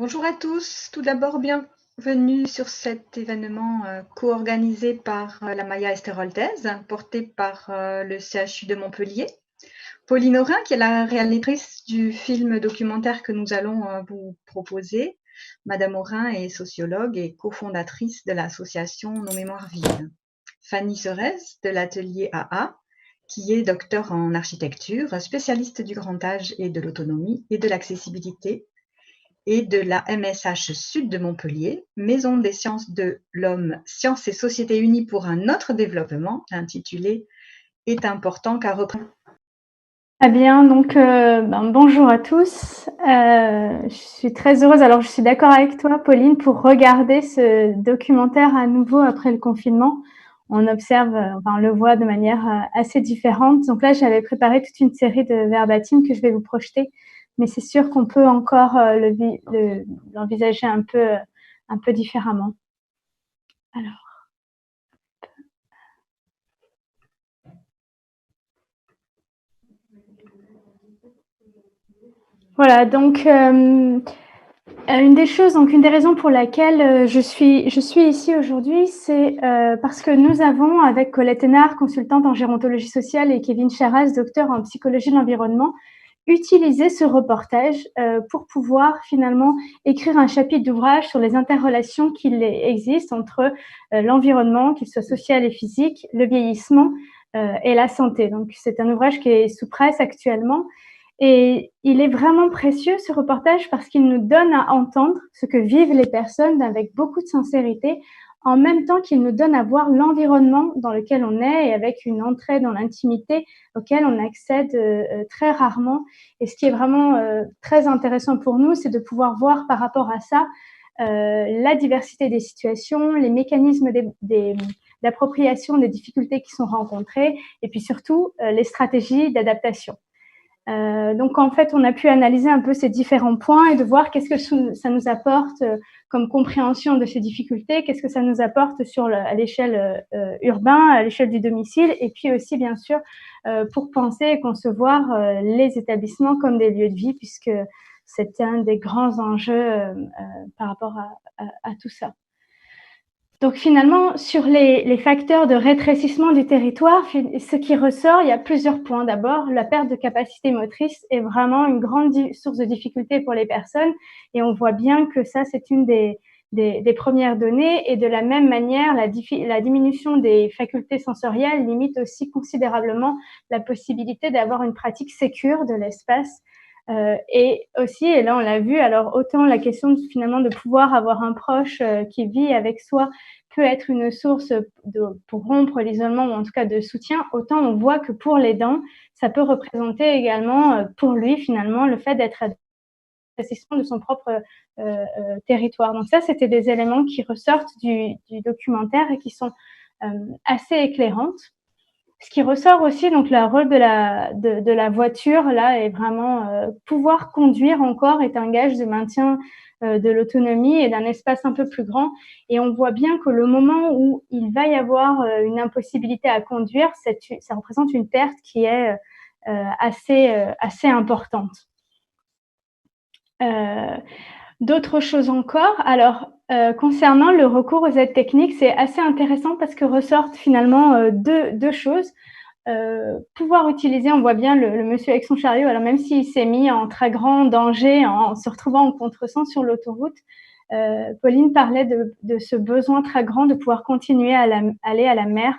Bonjour à tous. Tout d'abord, bienvenue sur cet événement co-organisé par la Maya Esther-Holthez, porté par le CHU de Montpellier. Pauline Aurin, qui est la réalisatrice du film documentaire que nous allons vous proposer. Madame Aurin est sociologue et cofondatrice de l'association Nos Mémoires Vives. Fanny Serez, de l'atelier AA, qui est docteur en architecture, spécialiste du grand âge et de l'autonomie et de l'accessibilité, et de la MSH Sud de Montpellier, Maison des sciences de l'homme, sciences et sociétés unies pour un autre développement, intitulé Est important car représente. Très bien, donc bonjour à tous. Je suis très heureuse, alors je suis d'accord avec toi Pauline, pour regarder ce documentaire à nouveau après le confinement. On observe, on le voit de manière assez différente. Donc là, j'avais préparé toute une série de verbatim que je vais vous projeter, mais c'est sûr qu'on peut encore l'envisager un peu différemment. Alors. Voilà, donc une des raisons pour laquelle je suis ici aujourd'hui, c'est parce que nous avons, avec Colette Hénard, consultante en gérontologie sociale, et Kevin Charras, docteur en psychologie de l'environnement, utilisé ce reportage pour pouvoir finalement écrire un chapitre d'ouvrage sur les interrelations qui existent entre l'environnement, qu'il soit social et physique, le vieillissement et la santé. Donc c'est un ouvrage qui est sous presse actuellement. Et il est vraiment précieux, ce reportage, parce qu'il nous donne à entendre ce que vivent les personnes avec beaucoup de sincérité, en même temps qu'il nous donne à voir l'environnement dans lequel on est, et avec une entrée dans l'intimité auquel on accède très rarement. Et ce qui est vraiment très intéressant pour nous, c'est de pouvoir voir par rapport à ça la diversité des situations, les mécanismes d'appropriation des difficultés qui sont rencontrées, et puis surtout les stratégies d'adaptation. Donc en fait, on a pu analyser un peu ces différents points et de voir qu'est-ce que ça nous apporte comme compréhension de ces difficultés, qu'est-ce que ça nous apporte à l'échelle urbaine, à l'échelle du domicile, et puis aussi bien sûr pour penser et concevoir les établissements comme des lieux de vie, puisque c'est un des grands enjeux par rapport à tout ça. Donc finalement, sur les facteurs de rétrécissement du territoire, ce qui ressort, il y a plusieurs points. D'abord, la perte de capacité motrice est vraiment une grande source de difficulté pour les personnes, et on voit bien que ça, c'est une des premières données. Et de la même manière, la diminution des facultés sensorielles limite aussi considérablement la possibilité d'avoir une pratique sécure de l'espace. Et aussi, et là on l'a vu, alors autant la question finalement de pouvoir avoir un proche qui vit avec soi peut être une source pour rompre l'isolement, ou en tout cas de soutien, autant on voit que pour l'aidant, ça peut représenter également pour lui finalement le fait d'être assistant de son propre territoire. Donc ça, c'était des éléments qui ressortent du documentaire et qui sont assez éclairantes. Ce qui ressort aussi, donc le rôle de la voiture, là, est vraiment pouvoir conduire encore est un gage de maintien de l'autonomie et d'un espace un peu plus grand. Et on voit bien que le moment où il va y avoir une impossibilité à conduire, ça représente une perte qui est assez importante. D'autres choses encore. Alors, concernant le recours aux aides techniques, c'est assez intéressant parce que ressortent finalement deux choses. Pouvoir utiliser, on voit bien le monsieur avec son chariot, alors même s'il s'est mis en très grand danger en se retrouvant en contresens sur l'autoroute, Pauline parlait de ce besoin très grand de pouvoir continuer à aller à la mer.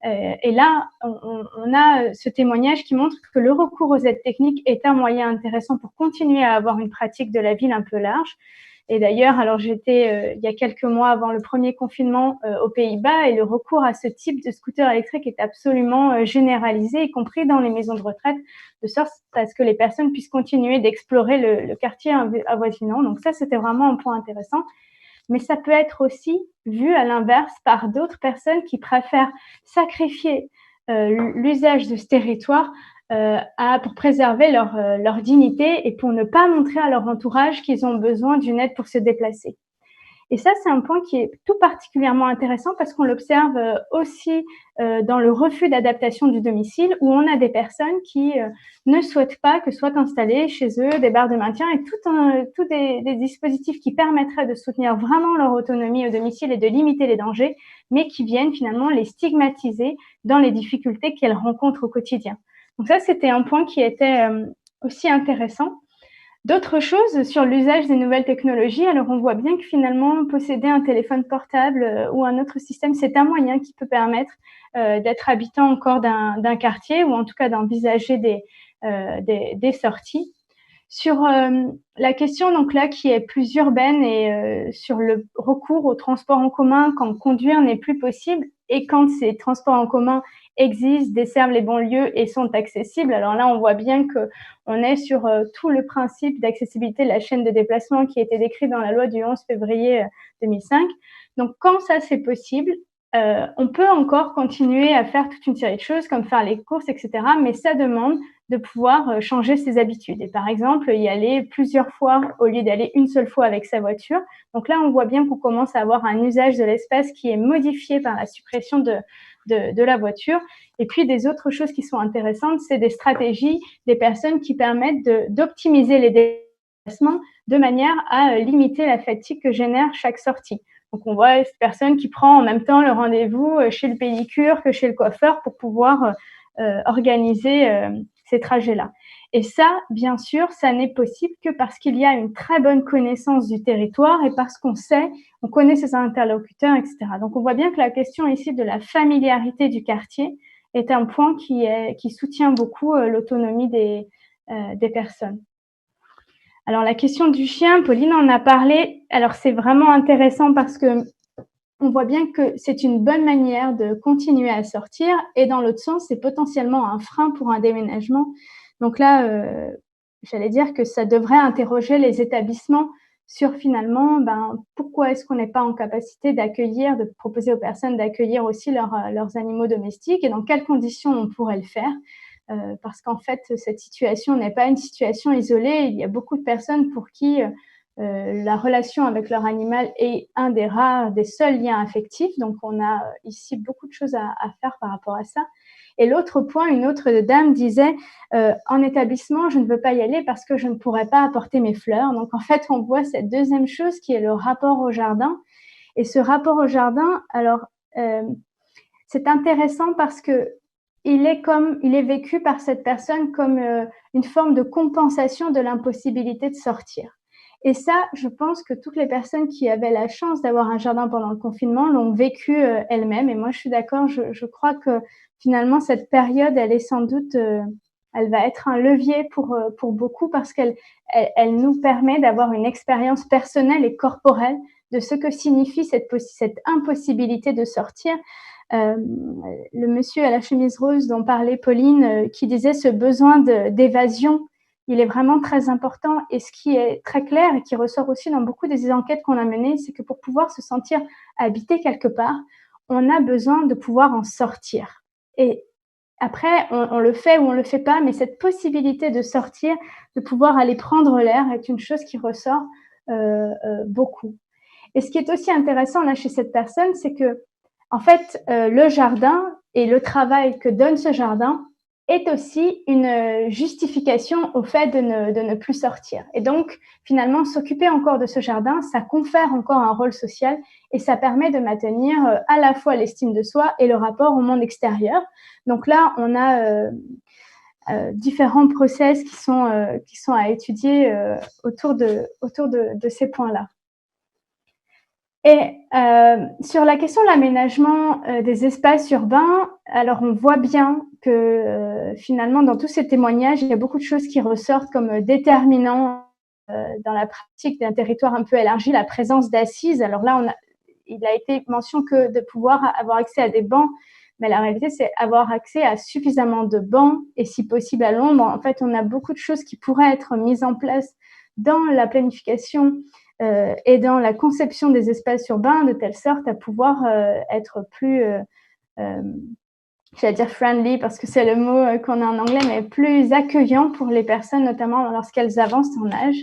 Et là, on a ce témoignage qui montre que le recours aux aides techniques est un moyen intéressant pour continuer à avoir une pratique de la ville un peu large. Et d'ailleurs, alors j'étais il y a quelques mois avant le premier confinement aux Pays-Bas, et le recours à ce type de scooter électrique est absolument généralisé, y compris dans les maisons de retraite, de sorte à ce que les personnes puissent continuer d'explorer le quartier avoisinant. Donc ça, c'était vraiment un point intéressant. Mais ça peut être aussi vu à l'inverse par d'autres personnes qui préfèrent sacrifier l'usage de ce territoire pour préserver leur dignité et pour ne pas montrer à leur entourage qu'ils ont besoin d'une aide pour se déplacer. Et ça, c'est un point qui est tout particulièrement intéressant parce qu'on l'observe aussi dans le refus d'adaptation du domicile, où on a des personnes qui ne souhaitent pas que soient installés chez eux des barres de maintien et tout des dispositifs qui permettraient de soutenir vraiment leur autonomie au domicile et de limiter les dangers, mais qui viennent finalement les stigmatiser dans les difficultés qu'elles rencontrent au quotidien. Donc ça, c'était un point qui était aussi intéressant. D'autres choses sur l'usage des nouvelles technologies, alors on voit bien que finalement posséder un téléphone portable ou un autre système, c'est un moyen qui peut permettre d'être habitant encore d'un quartier ou en tout cas d'envisager des sorties. Sur la question donc là qui est plus urbaine et sur le recours aux transports en commun quand conduire n'est plus possible et quand ces transports en commun existent, desservent les banlieues et sont accessibles. Alors là, on voit bien qu'on est sur tout le principe d'accessibilité de la chaîne de déplacement qui a été décrit dans la loi du 11 février 2005. Donc quand ça c'est possible, on peut encore continuer à faire toute une série de choses comme faire les courses, etc. Mais ça demande de pouvoir changer ses habitudes. Et par exemple, y aller plusieurs fois au lieu d'aller une seule fois avec sa voiture. Donc là, on voit bien qu'on commence à avoir un usage de l'espace qui est modifié par la suppression de la voiture. Et puis, des autres choses qui sont intéressantes, c'est des stratégies des personnes qui permettent d'optimiser les déplacements de manière à limiter la fatigue que génère chaque sortie. Donc, on voit cette personne qui prend en même temps le rendez-vous chez le pédicure que chez le coiffeur pour pouvoir organiser ces trajets-là. Et ça, bien sûr, ça n'est possible que parce qu'il y a une très bonne connaissance du territoire et parce qu'on sait, on connaît ses interlocuteurs, etc. Donc, on voit bien que la question ici de la familiarité du quartier est un point qui soutient beaucoup l'autonomie des personnes. Alors, la question du chien, Pauline en a parlé. Alors, c'est vraiment intéressant parce que on voit bien que c'est une bonne manière de continuer à sortir et dans l'autre sens, c'est potentiellement un frein pour un déménagement. Donc là, j'allais dire que ça devrait interroger les établissements sur finalement, pourquoi est-ce qu'on n'est pas en capacité d'accueillir, de proposer aux personnes d'accueillir aussi leurs animaux domestiques et dans quelles conditions on pourrait le faire. Parce qu'en fait, cette situation n'est pas une situation isolée. Il y a beaucoup de personnes pour qui la relation avec leur animal est un des rares, des seuls liens affectifs. Donc, on a ici beaucoup de choses à faire par rapport à ça. Et l'autre point, une autre dame disait en établissement, je ne veux pas y aller parce que je ne pourrais pas apporter mes fleurs. Donc, en fait, on voit cette deuxième chose qui est le rapport au jardin. Et ce rapport au jardin, alors, c'est intéressant parce que il est vécu par cette personne comme une forme de compensation de l'impossibilité de sortir. Et ça, je pense que toutes les personnes qui avaient la chance d'avoir un jardin pendant le confinement l'ont vécu elles-mêmes. Et moi, je suis d'accord, je crois que finalement, cette période, elle est sans doute, elle va être un levier pour beaucoup parce qu'elle nous permet d'avoir une expérience personnelle et corporelle de ce que signifie cette impossibilité de sortir. Le monsieur à la chemise rose dont parlait Pauline, qui disait ce besoin d'évasion, il est vraiment très important. Et ce qui est très clair et qui ressort aussi dans beaucoup des enquêtes qu'on a menées, c'est que pour pouvoir se sentir habité quelque part, on a besoin de pouvoir en sortir. Et après, on le fait ou on le fait pas, mais cette possibilité de sortir, de pouvoir aller prendre l'air est une chose qui ressort beaucoup. Et ce qui est aussi intéressant là chez cette personne, c'est que en fait, le jardin et le travail que donne ce jardin est aussi une justification au fait de ne plus sortir. Et donc, finalement, s'occuper encore de ce jardin, ça confère encore un rôle social et ça permet de maintenir à la fois l'estime de soi et le rapport au monde extérieur. Donc là, on a différents process qui sont à étudier autour de ces points-là. Et sur la question de l'aménagement des espaces urbains, alors on voit bien que finalement dans tous ces témoignages, il y a beaucoup de choses qui ressortent comme déterminants dans la pratique d'un territoire un peu élargi, la présence d'assises. Alors là, il a été mention que de pouvoir avoir accès à des bancs, mais la réalité, c'est avoir accès à suffisamment de bancs et si possible à l'ombre. En fait, on a beaucoup de choses qui pourraient être mises en place dans la planification et dans la conception des espaces urbains de telle sorte à pouvoir être plus, j'allais dire friendly parce que c'est le mot qu'on a en anglais, mais plus accueillant pour les personnes, notamment lorsqu'elles avancent en âge.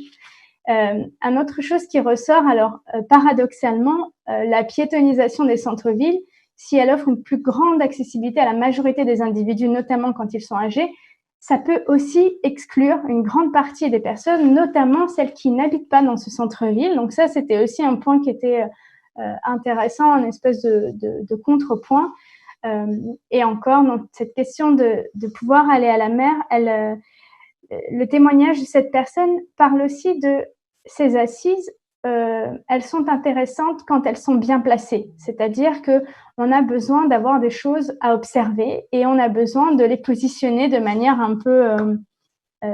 Un autre chose qui ressort, alors paradoxalement, la piétonisation des centres-villes, si elle offre une plus grande accessibilité à la majorité des individus, notamment quand ils sont âgés, ça peut aussi exclure une grande partie des personnes, notamment celles qui n'habitent pas dans ce centre-ville. Donc ça, c'était aussi un point qui était intéressant, une espèce de contrepoint. Et encore, donc, cette question de pouvoir aller à la mer, le témoignage de cette personne parle aussi de ces assises. Elles sont intéressantes quand elles sont bien placées, c'est-à-dire que on a besoin d'avoir des choses à observer et on a besoin de les positionner de manière un peu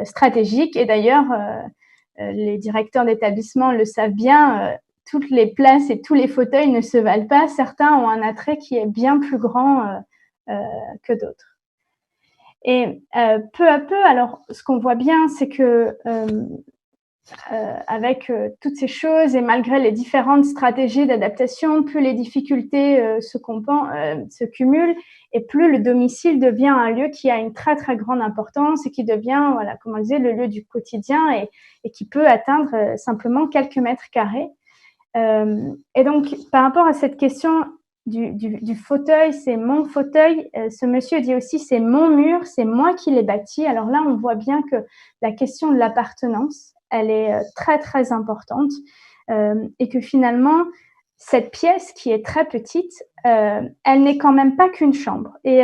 stratégique. Et d'ailleurs, les directeurs d'établissement le savent bien, toutes les places et tous les fauteuils ne se valent pas. Certains ont un attrait qui est bien plus grand que d'autres. Et peu à peu, alors ce qu'on voit bien, c'est que avec toutes ces choses et malgré les différentes stratégies d'adaptation, plus les difficultés se cumulent et plus le domicile devient un lieu qui a une très très grande importance et qui devient, voilà, comme on disait, le lieu du quotidien et qui peut atteindre simplement quelques mètres carrés. Et donc, par rapport à cette question du fauteuil, c'est mon fauteuil, ce monsieur dit aussi c'est mon mur, c'est moi qui l'ai bâti. Alors là, on voit bien que la question de l'appartenance, elle est très très importante et que finalement, cette pièce qui est très petite, elle n'est quand même pas qu'une chambre. Et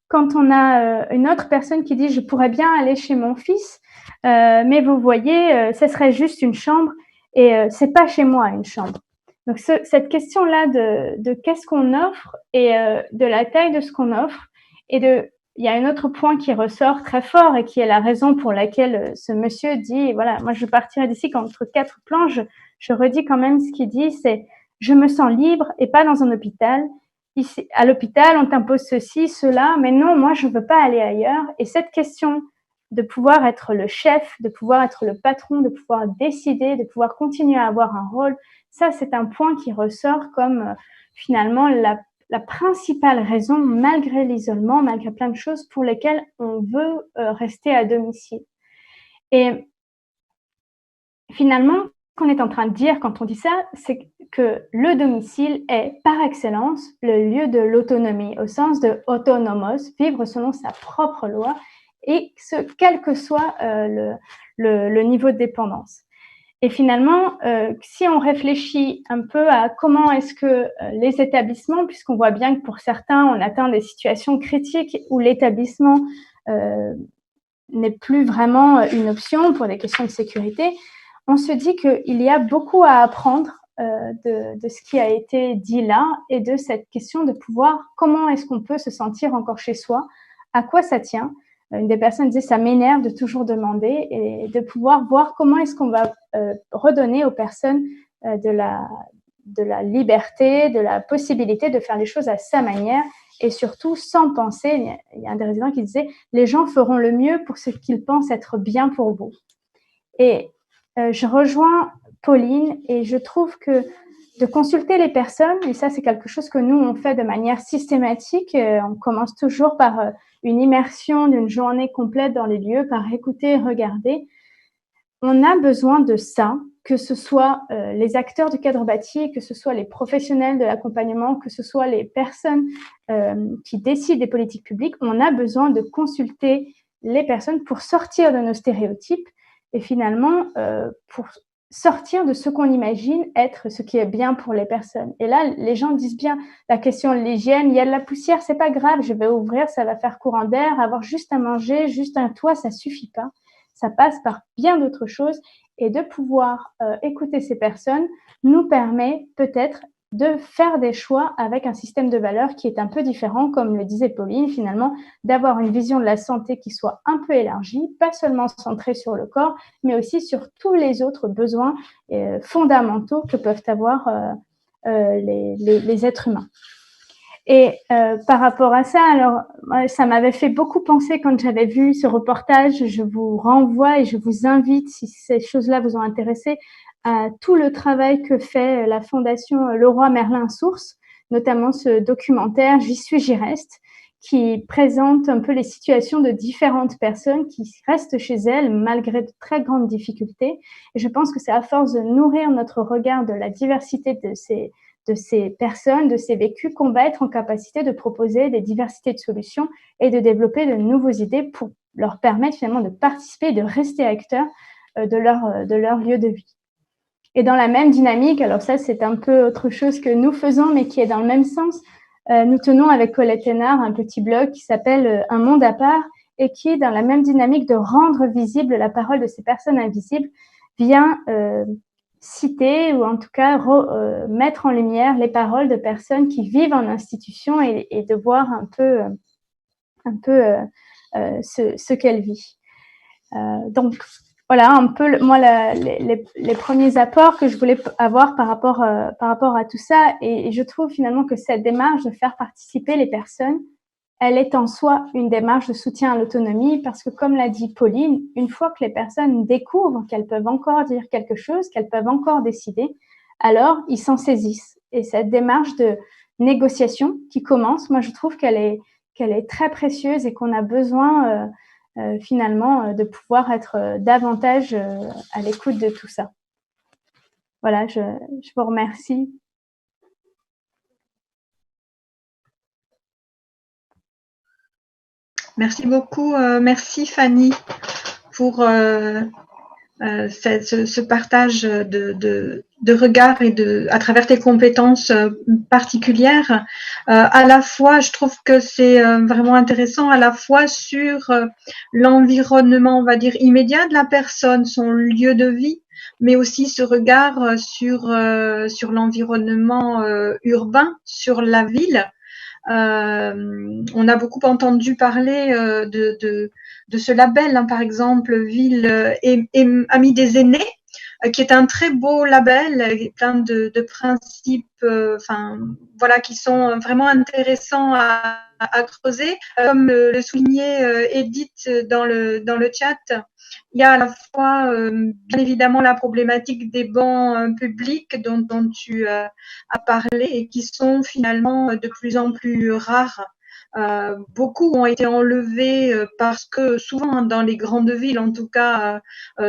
quand on a une autre personne qui dit je pourrais bien aller chez mon fils, mais vous voyez, ce serait juste une chambre et c'est pas chez moi une chambre. Donc cette question-là de qu'est-ce qu'on offre et de la taille de ce qu'on offre et il y a un autre point qui ressort très fort et qui est la raison pour laquelle ce monsieur dit, voilà, moi je partirai d'ici qu'entre quatre plans, je redis quand même ce qu'il dit, c'est je me sens libre et pas dans un hôpital. Ici, à l'hôpital, on t'impose ceci, cela, mais non, moi je veux pas aller ailleurs. Et cette question de pouvoir être le chef, de pouvoir être le patron, de pouvoir décider, de pouvoir continuer à avoir un rôle, ça c'est un point qui ressort comme finalement la principale raison, malgré l'isolement, malgré plein de choses pour lesquelles on veut rester à domicile. Et finalement, ce qu'on est en train de dire quand on dit ça, c'est que le domicile est par excellence le lieu de l'autonomie, au sens de autonomos, vivre selon sa propre loi, et ce, quel que soit le niveau de dépendance. Et finalement, si on réfléchit un peu à comment est-ce que les établissements, puisqu'on voit bien que pour certains, on atteint des situations critiques où l'établissement n'est plus vraiment une option pour des questions de sécurité, on se dit qu'il y a beaucoup à apprendre de ce qui a été dit là et de cette question de pouvoir, comment est-ce qu'on peut se sentir encore chez soi, à quoi ça tient. Une des personnes disait ça m'énerve de toujours demander et de pouvoir voir comment est-ce qu'on va redonner aux personnes de la liberté, de la possibilité de faire les choses à sa manière et surtout sans penser. Il y a un des résidents qui disait les gens feront le mieux pour ce qu'ils pensent être bien pour vous. Et je rejoins Pauline et je trouve que de consulter les personnes, et ça c'est quelque chose que nous on fait de manière systématique, on commence toujours par une immersion d'une journée complète dans les lieux, par écouter, regarder. On a besoin de ça, que ce soit les acteurs du cadre bâti, que ce soit les professionnels de l'accompagnement, que ce soit les personnes qui décident des politiques publiques. On a besoin de consulter les personnes pour sortir de nos stéréotypes et finalement pour sortir de ce qu'on imagine être ce qui est bien pour les personnes. Et là, les gens disent bien la question de l'hygiène, il y a de la poussière, c'est pas grave, je vais ouvrir, ça va faire courant d'air, avoir juste à manger, juste un toit, ça suffit pas. Ça passe par bien d'autres choses et de pouvoir écouter ces personnes nous permet peut-être de faire des choix avec un système de valeurs qui est un peu différent, comme le disait Pauline, finalement, d'avoir une vision de la santé qui soit un peu élargie, pas seulement centrée sur le corps, mais aussi sur tous les autres besoins fondamentaux que peuvent avoir les êtres humains. Et par rapport à ça, alors ça m'avait fait beaucoup penser quand j'avais vu ce reportage. Je vous renvoie et je vous invite, si ces choses-là vous ont intéressé, à tout le travail que fait la Fondation Leroy Merlin Source, notamment ce documentaire J'y suis, j'y reste, qui présente un peu les situations de différentes personnes qui restent chez elles malgré de très grandes difficultés. Et je pense que c'est à force de nourrir notre regard de la diversité de ces personnes, de ces vécus, qu'on va être en capacité de proposer des diversités de solutions et de développer de nouvelles idées pour leur permettre finalement de participer et de rester acteurs de leur lieu de vie. Et dans la même dynamique, alors ça c'est un peu autre chose que nous faisons, mais qui est dans le même sens, nous tenons avec Colette Hénard un petit blog qui s'appelle Un monde à part et qui, dans la même dynamique de rendre visible la parole de ces personnes invisibles, vient citer ou en tout cas mettre en lumière les paroles de personnes qui vivent en institution et de voir un peu ce qu'elles vivent. Donc voilà un peu moi les premiers apports que je voulais avoir par rapport à tout ça, et je trouve finalement que cette démarche de faire participer les personnes, elle est en soi une démarche de soutien à l'autonomie, parce que comme l'a dit Pauline, une fois que les personnes découvrent qu'elles peuvent encore dire quelque chose, qu'elles peuvent encore décider, alors ils s'en saisissent. Et cette démarche de négociation qui commence, moi je trouve qu'elle est très précieuse et qu'on a besoin finalement de pouvoir être davantage à l'écoute de tout ça. Voilà, je vous remercie. Merci beaucoup, merci Fanny pour ce partage de regard et à travers tes compétences particulières. À la fois, je trouve que c'est vraiment intéressant, à la fois sur l'environnement, on va dire, immédiat de la personne, son lieu de vie, mais aussi ce regard sur l'environnement urbain, sur la ville. On a beaucoup entendu parler de ce label, hein, par exemple, Ville et Amis des aînés, qui est un très beau label, plein de principes, voilà, qui sont vraiment intéressants à creuser. Comme le soulignait Edith dans le chat, il y a à la fois, bien évidemment, la problématique des bancs publics dont tu as parlé et qui sont finalement de plus en plus rares. Beaucoup ont été enlevés parce que souvent dans les grandes villes, en tout cas,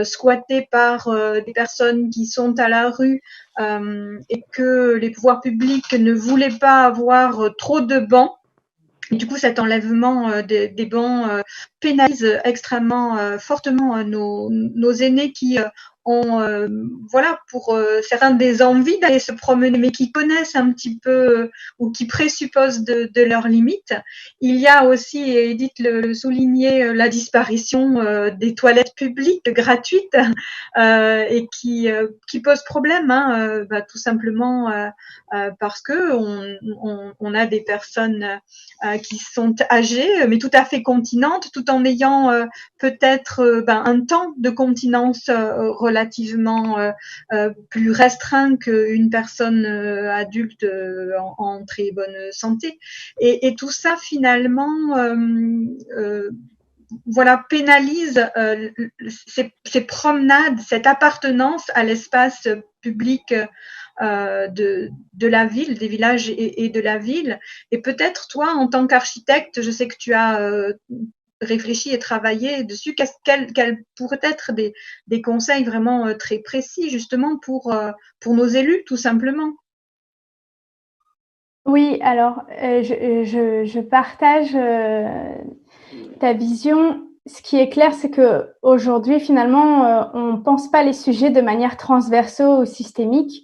squattés par des personnes qui sont à la rue et que les pouvoirs publics ne voulaient pas avoir trop de bancs. Et du coup, cet enlèvement des bancs pénalise extrêmement fortement nos aînés qui ont, voilà, pour certains des envies d'aller se promener, mais qui connaissent un petit peu ou qui présupposent de leurs limites. Il y a aussi, et Edith le soulignait, la disparition des toilettes publiques gratuites et qui pose problème, hein, tout simplement parce que on a des personnes qui sont âgées, mais tout à fait continentes, tout en ayant peut-être un temps de continence relativement plus restreint qu'une personne adulte en très bonne santé. Et tout ça, finalement, voilà, pénalise ces promenades, cette appartenance à l'espace public de la ville, des villages et de la ville. Et peut-être toi, en tant qu'architecte, je sais que tu as réfléchi et travaillé dessus, quels pourraient être des conseils vraiment très précis justement pour nos élus, tout simplement? Oui, alors je partage ta vision. Ce qui est clair, c'est que aujourd'hui, finalement, on pense pas les sujets de manière transversale ou systémique,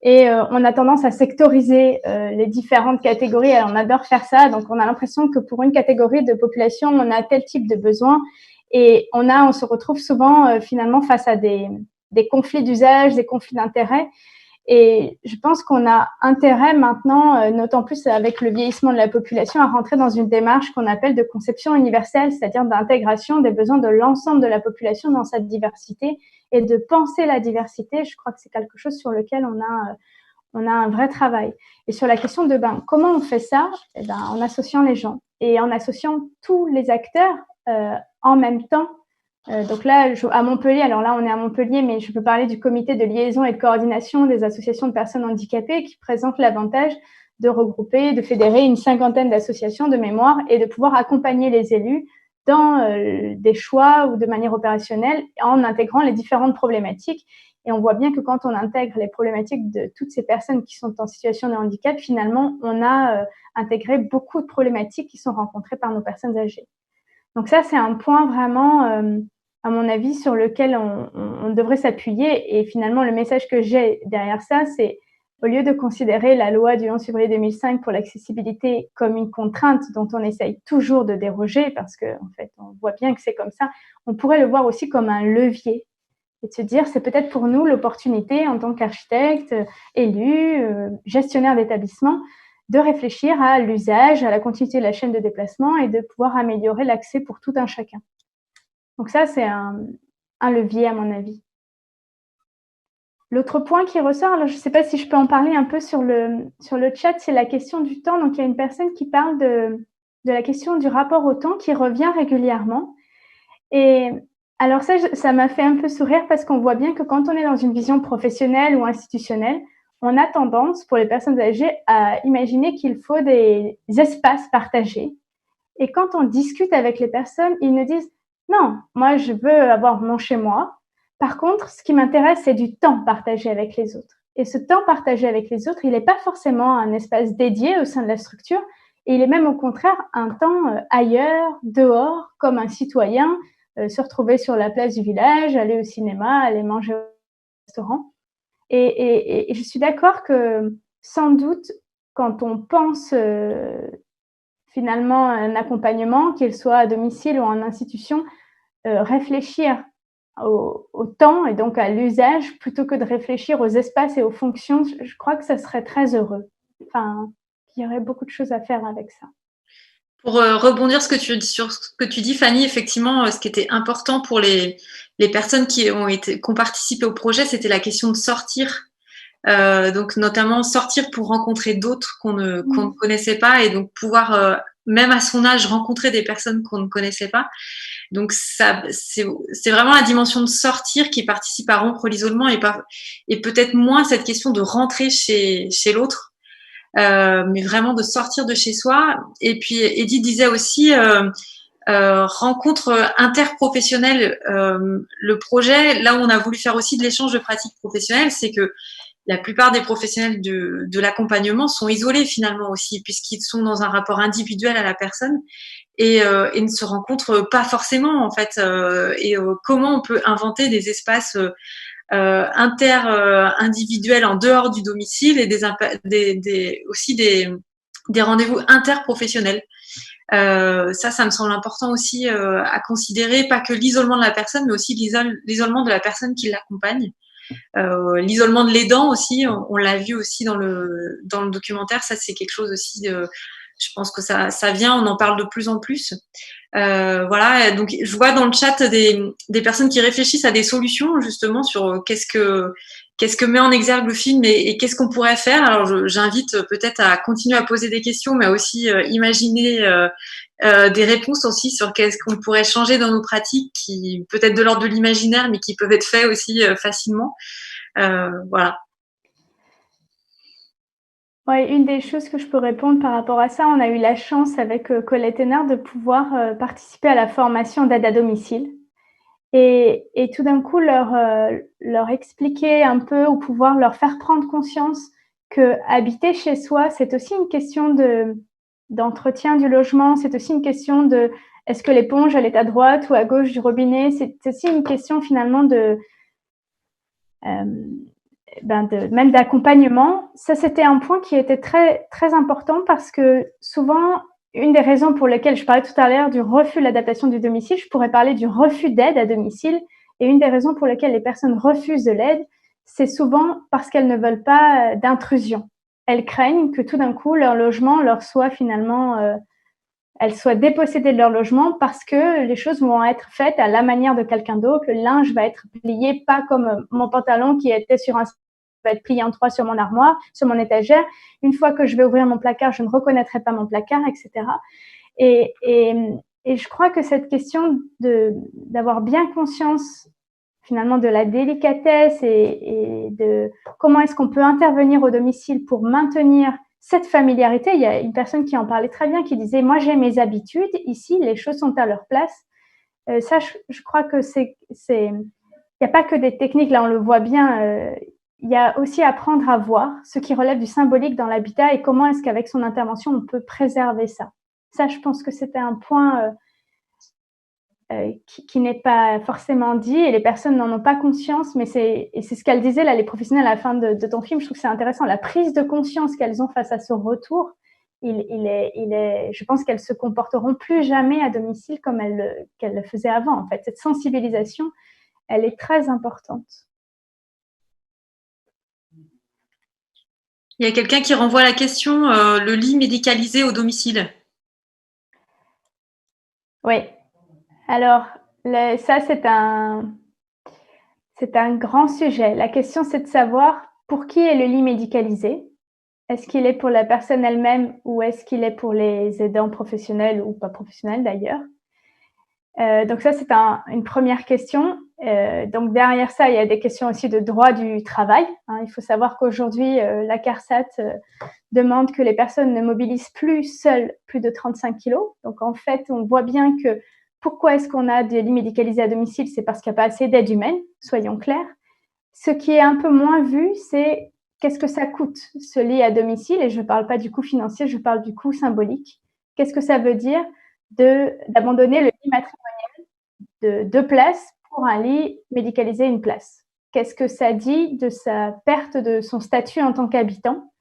et on a tendance à sectoriser les différentes catégories. Alors, on adore faire ça, donc on a l'impression que pour une catégorie de population, on a tel type de besoin, et on se retrouve souvent finalement face à des conflits d'usage, des conflits d'intérêts. Et je pense qu'on a intérêt maintenant, d'autant plus avec le vieillissement de la population, à rentrer dans une démarche qu'on appelle de conception universelle, c'est-à-dire d'intégration des besoins de l'ensemble de la population dans sa diversité, et de penser la diversité. Je crois que c'est quelque chose sur lequel on a un vrai travail. Et sur la question de comment on fait ça, en associant les gens et en associant tous les acteurs en même temps. Donc là, à Montpellier, alors là, on est à Montpellier, mais je peux parler du comité de liaison et de coordination des associations de personnes handicapées, qui présente l'avantage de regrouper, de fédérer une 50aine d'associations de mémoire et de pouvoir accompagner les élus dans des choix ou de manière opérationnelle en intégrant les différentes problématiques. Et on voit bien que quand on intègre les problématiques de toutes ces personnes qui sont en situation de handicap, finalement, on a intégré beaucoup de problématiques qui sont rencontrées par nos personnes âgées. Donc ça, c'est un point vraiment, à mon avis, sur lequel on devrait s'appuyer. Et finalement, le message que j'ai derrière ça, c'est au lieu de considérer la loi du 11 février 2005 pour l'accessibilité comme une contrainte dont on essaye toujours de déroger, parce qu'en fait, on voit bien que c'est comme ça, on pourrait le voir aussi comme un levier. Et de se dire, c'est peut-être pour nous l'opportunité, en tant qu'architecte, élu, gestionnaire d'établissement, de réfléchir à l'usage, à la continuité de la chaîne de déplacement et de pouvoir améliorer l'accès pour tout un chacun. Donc ça, c'est un levier à mon avis. L'autre point qui ressort, alors je ne sais pas si je peux en parler un peu sur le chat, c'est la question du temps. Donc il y a une personne qui parle de la question du rapport au temps qui revient régulièrement. Et alors ça m'a fait un peu sourire parce qu'on voit bien que quand on est dans une vision professionnelle ou institutionnelle, on a tendance, pour les personnes âgées, à imaginer qu'il faut des espaces partagés. Et quand on discute avec les personnes, ils nous disent « Non, moi, je veux avoir mon chez-moi. Par contre, ce qui m'intéresse, c'est du temps partagé avec les autres. » Et ce temps partagé avec les autres, il n'est pas forcément un espace dédié au sein de la structure, et il est même au contraire un temps ailleurs, dehors, comme un citoyen, se retrouver sur la place du village, aller au cinéma, aller manger au restaurant. Et je suis d'accord que sans doute, quand on pense finalement un accompagnement, qu'il soit à domicile ou en institution, réfléchir au temps et donc à l'usage plutôt que de réfléchir aux espaces et aux fonctions, je crois que ça serait très heureux. Enfin, il y aurait beaucoup de choses à faire avec ça. Pour rebondir sur ce que tu dis, Fanny, effectivement, ce qui était important pour les personnes qui ont participé au projet, c'était la question de sortir. Donc notamment sortir pour rencontrer d'autres qu'on ne connaissait pas et donc pouvoir même à son âge rencontrer des personnes qu'on ne connaissait pas. Donc ça, c'est vraiment la dimension de sortir qui participe à rompre l'isolement et peut-être moins cette question de rentrer chez l'autre. Mais vraiment de sortir de chez soi. Et puis Edith disait aussi rencontre interprofessionnelle. Le projet, là où on a voulu faire aussi de l'échange de pratiques professionnelles, c'est que la plupart des professionnels de l'accompagnement sont isolés finalement aussi, puisqu'ils sont dans un rapport individuel à la personne et ne se rencontrent pas forcément en fait. Comment on peut inventer des espaces individuels en dehors du domicile et aussi des rendez-vous interprofessionnels. Ça me semble important aussi à considérer, pas que l'isolement de la personne, mais aussi l'isolement de la personne qui l'accompagne. L'isolement de l'aidant aussi, on l'a vu aussi dans le documentaire, ça c'est quelque chose aussi, je pense que ça vient, on en parle de plus en plus. Voilà, donc je vois dans le chat des personnes qui réfléchissent à des solutions justement sur qu'est-ce que met en exergue le film et qu'est-ce qu'on pourrait faire. Alors j'invite peut-être à continuer à poser des questions, mais aussi imaginer des réponses aussi sur qu'est-ce qu'on pourrait changer dans nos pratiques, qui peut-être de l'ordre de l'imaginaire, mais qui peuvent être faits aussi facilement. Voilà. Ouais, une des choses que je peux répondre par rapport à ça, on a eu la chance avec Colette Hénard de pouvoir participer à la formation d'aide à domicile. Et tout d'un coup, leur expliquer un peu ou pouvoir leur faire prendre conscience que habiter chez soi, c'est aussi une question d'entretien du logement, c'est aussi une question de est-ce que l'éponge elle est à droite ou à gauche du robinet, c'est aussi une question finalement même d'accompagnement. Ça, c'était un point qui était très, très important parce que souvent, une des raisons pour lesquelles je parlais tout à l'heure du refus de l'adaptation du domicile, je pourrais parler du refus d'aide à domicile. Et une des raisons pour lesquelles les personnes refusent de l'aide, c'est souvent parce qu'elles ne veulent pas d'intrusion. Elles craignent que tout d'un coup, leur logement leur soit finalement, elles soient dépossédées de leur logement parce que les choses vont être faites à la manière de quelqu'un d'autre. Le linge va être plié pas comme mon pantalon qui était sur un va être plié en 3 sur mon armoire, sur mon étagère. Une fois que je vais ouvrir mon placard, je ne reconnaîtrai pas mon placard, etc. Et je crois que cette question d'avoir bien conscience finalement de la délicatesse et de comment est-ce qu'on peut intervenir au domicile pour maintenir cette familiarité, il y a une personne qui en parlait très bien, qui disait « Moi, j'ai mes habitudes. Ici, les choses sont à leur place. » Ça, je crois que il n'y a pas que des techniques, là, on le voit bien. Il y a aussi apprendre à voir ce qui relève du symbolique dans l'habitat et comment est-ce qu'avec son intervention, on peut préserver ça. Ça, je pense que c'était un point qui n'est pas forcément dit et les personnes n'en ont pas conscience, mais c'est ce qu'elle disait, là, les professionnels à la fin de ton film, je trouve que c'est intéressant, la prise de conscience qu'elles ont face à ce retour, je pense qu'elles se comporteront plus jamais à domicile comme qu'elles le faisaient avant, en fait. Cette sensibilisation, elle est très importante. Il y a quelqu'un qui renvoie la question, le lit médicalisé au domicile. Oui. Alors, ça, c'est un grand sujet. La question, c'est de savoir pour qui est le lit médicalisé. Est-ce qu'il est pour la personne elle-même ou est-ce qu'il est pour les aidants professionnels ou pas professionnels d'ailleurs? Donc ça, c'est une première question. Donc derrière ça, il y a des questions aussi de droit du travail. Il faut savoir qu'aujourd'hui, la CARSAT demande que les personnes ne mobilisent plus seules plus de 35 kilos. Donc en fait, on voit bien que pourquoi est-ce qu'on a des lits médicalisés à domicile? C'est parce qu'il n'y a pas assez d'aide humaine, soyons clairs. Ce qui est un peu moins vu, c'est qu'est-ce que ça coûte, ce lit à domicile? Et je ne parle pas du coût financier, je parle du coût symbolique. Qu'est-ce que ça veut dire d'abandonner le lit matrimonial de 2 places pour un lit médicalisé, 1 place? Qu'est-ce que ça dit de sa perte de son statut en tant qu'habitant?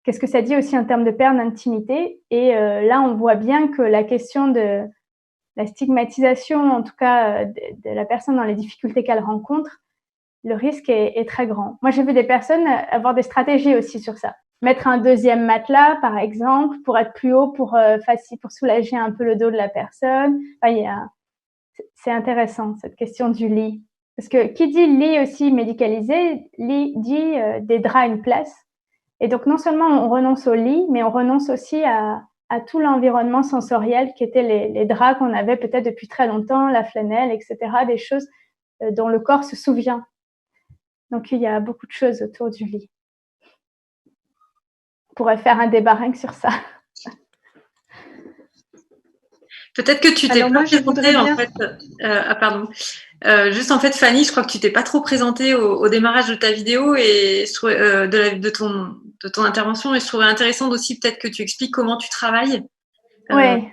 Qu'est-ce que ça dit aussi en termes de perte d'intimité? Et là, on voit bien que la question de la stigmatisation, en tout cas de la personne dans les difficultés qu'elle rencontre, le risque est très grand. Moi, j'ai vu des personnes avoir des stratégies aussi sur ça. Mettre un 2e matelas, par exemple, pour être plus haut, pour soulager un peu le dos de la personne. Enfin, c'est intéressant, cette question du lit. Parce que qui dit lit aussi médicalisé, lit dit des draps, 1 place. Et donc, non seulement on renonce au lit, mais on renonce aussi à tout l'environnement sensoriel qui étaient les draps qu'on avait peut-être depuis très longtemps, la flanelle, etc., des choses dont le corps se souvient. Donc, il y a beaucoup de choses autour du lit. On pourrait faire un débat rien que sur ça. Peut-être que tu t'es pas présentée, en fait. Pardon. Juste, en fait, Fanny, je crois que tu t'es pas trop présentée au démarrage de ta vidéo et de ton intervention. Et je trouvais intéressant aussi peut-être que tu expliques comment tu travailles. Oui.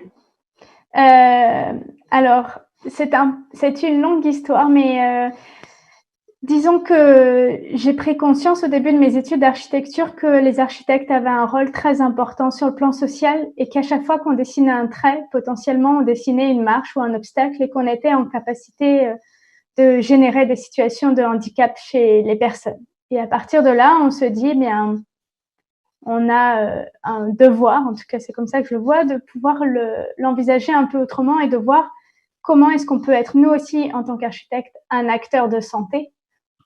Alors, c'est une longue histoire, mais disons que j'ai pris conscience au début de mes études d'architecture que les architectes avaient un rôle très important sur le plan social et qu'à chaque fois qu'on dessinait un trait, potentiellement on dessinait une marche ou un obstacle et qu'on était en capacité de générer des situations de handicap chez les personnes. Et à partir de là, on se dit, bien, on a un devoir, en tout cas c'est comme ça que je le vois, de pouvoir l'envisager un peu autrement et de voir comment est-ce qu'on peut être nous aussi en tant qu'architecte un acteur de santé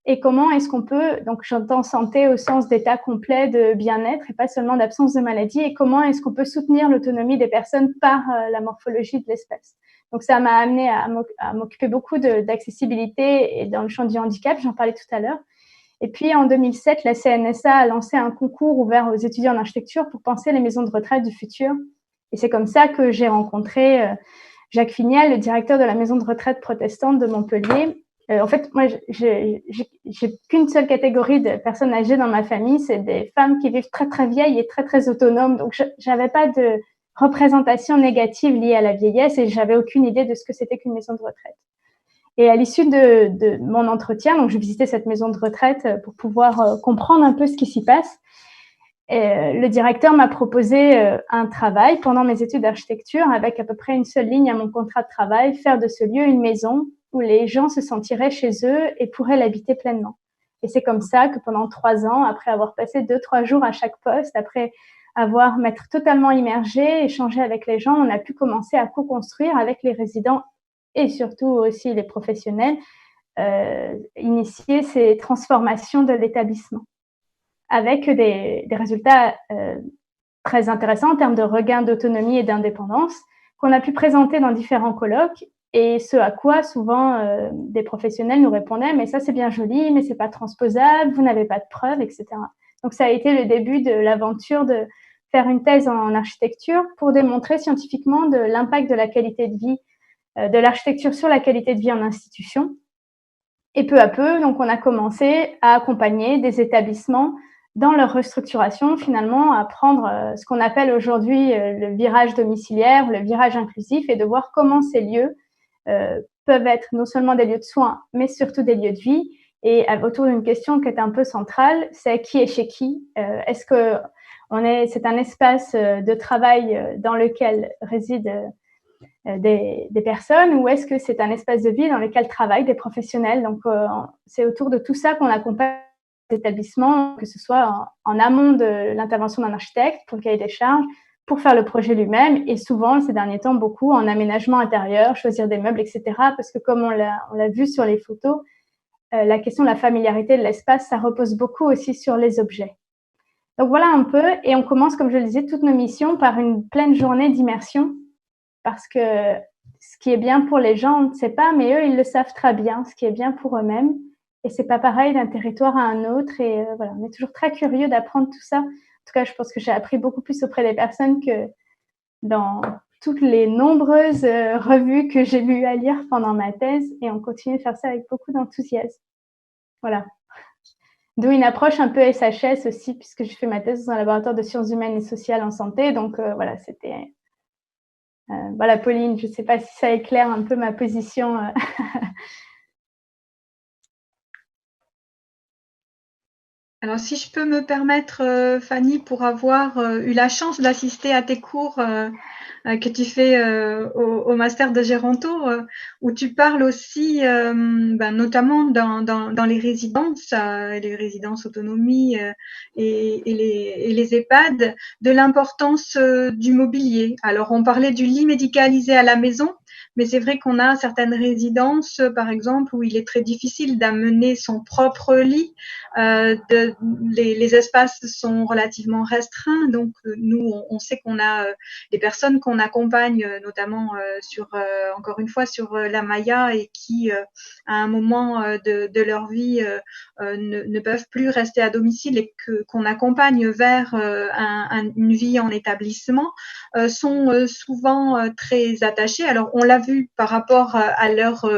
et comment est-ce qu'on peut, donc j'entends santé au sens d'état complet de bien-être et pas seulement d'absence de maladie, et comment est-ce qu'on peut soutenir l'autonomie des personnes par la morphologie de l'espace. Donc ça m'a amené à m'occuper beaucoup d'accessibilité et dans le champ du handicap, j'en parlais tout à l'heure. Et puis en 2007, la CNSA a lancé un concours ouvert aux étudiants en architecture pour penser les maisons de retraite du futur. Et c'est comme ça que j'ai rencontré Jacques Finiel, le directeur de la maison de retraite protestante de Montpellier. En fait, moi, j'ai qu'une seule catégorie de personnes âgées dans ma famille, c'est des femmes qui vivent très très vieilles et très très autonomes. Donc, j'avais pas de représentation négative liée à la vieillesse et j'avais aucune idée de ce que c'était qu'une maison de retraite. Et à l'issue de mon entretien, donc je visitais cette maison de retraite pour pouvoir comprendre un peu ce qui s'y passe. Et le directeur m'a proposé un travail pendant mes études d'architecture avec à peu près une seule ligne à mon contrat de travail, faire de ce lieu une maison où les gens se sentiraient chez eux et pourraient l'habiter pleinement. Et c'est comme ça que pendant 3 ans, après avoir passé 2-3 jours à chaque poste, après m'être totalement immergée, échangé avec les gens, on a pu commencer à co-construire avec les résidents et surtout aussi les professionnels, initier ces transformations de l'établissement avec des résultats très intéressants en termes de regain d'autonomie et d'indépendance qu'on a pu présenter dans différents colloques, et ce à quoi souvent des professionnels nous répondaient « mais ça c'est bien joli, mais c'est pas transposable, vous n'avez pas de preuves, etc. » Donc ça a été le début de l'aventure de faire une thèse en architecture pour démontrer scientifiquement de l'impact de la qualité de vie, de l'architecture sur la qualité de vie en institution. Et peu à peu, donc, on a commencé à accompagner des établissements dans leur restructuration, finalement, à prendre ce qu'on appelle aujourd'hui le virage domiciliaire, le virage inclusif, et de voir comment ces lieux peuvent être non seulement des lieux de soins, mais surtout des lieux de vie. Et autour d'une question qui est un peu centrale, c'est qui est chez qui. Est-ce que c'est un espace de travail dans lequel résident des personnes, ou est-ce que c'est un espace de vie dans lequel travaillent des professionnels? Donc, c'est autour de tout ça qu'on accompagne les établissements, que ce soit en amont de l'intervention d'un architecte pour le cahier des charges, pour faire le projet lui-même, et souvent, ces derniers temps, beaucoup en aménagement intérieur, choisir des meubles, etc. Parce que comme on l'a vu sur les photos, la question de la familiarité de l'espace, ça repose beaucoup aussi sur les objets. Donc voilà un peu, et on commence, comme je le disais, toutes nos missions par une pleine journée d'immersion, parce que ce qui est bien pour les gens, on ne sait pas, mais eux, ils le savent très bien, ce qui est bien pour eux-mêmes. Et c'est pas pareil d'un territoire à un autre. Et voilà, on est toujours très curieux d'apprendre tout ça. En tout cas, je pense que j'ai appris beaucoup plus auprès des personnes que dans toutes les nombreuses revues que j'ai eu à lire pendant ma thèse. Et on continue de faire ça avec beaucoup d'enthousiasme. Voilà. D'où une approche un peu SHS aussi, puisque j'ai fait ma thèse dans un laboratoire de sciences humaines et sociales en santé. Donc voilà, c'était... voilà, Pauline, je ne sais pas si ça éclaire un peu ma position. Alors, si je peux me permettre, Fanny, pour avoir eu la chance d'assister à tes cours que tu fais au Master de Géronto, où tu parles aussi, notamment dans les résidences autonomie et les EHPAD, de l'importance du mobilier. Alors, on parlait du lit médicalisé à la maison, mais c'est vrai qu'on a certaines résidences, par exemple, où il est très difficile d'amener son propre lit. Les espaces sont relativement restreints, donc nous, on sait qu'on a des personnes qu'on accompagne, notamment encore une fois, sur la Maya, et qui, à un moment de leur vie, ne peuvent plus rester à domicile, et qu'on accompagne vers une vie en établissement, sont souvent très attachés. Alors, on l'a vu par rapport à leur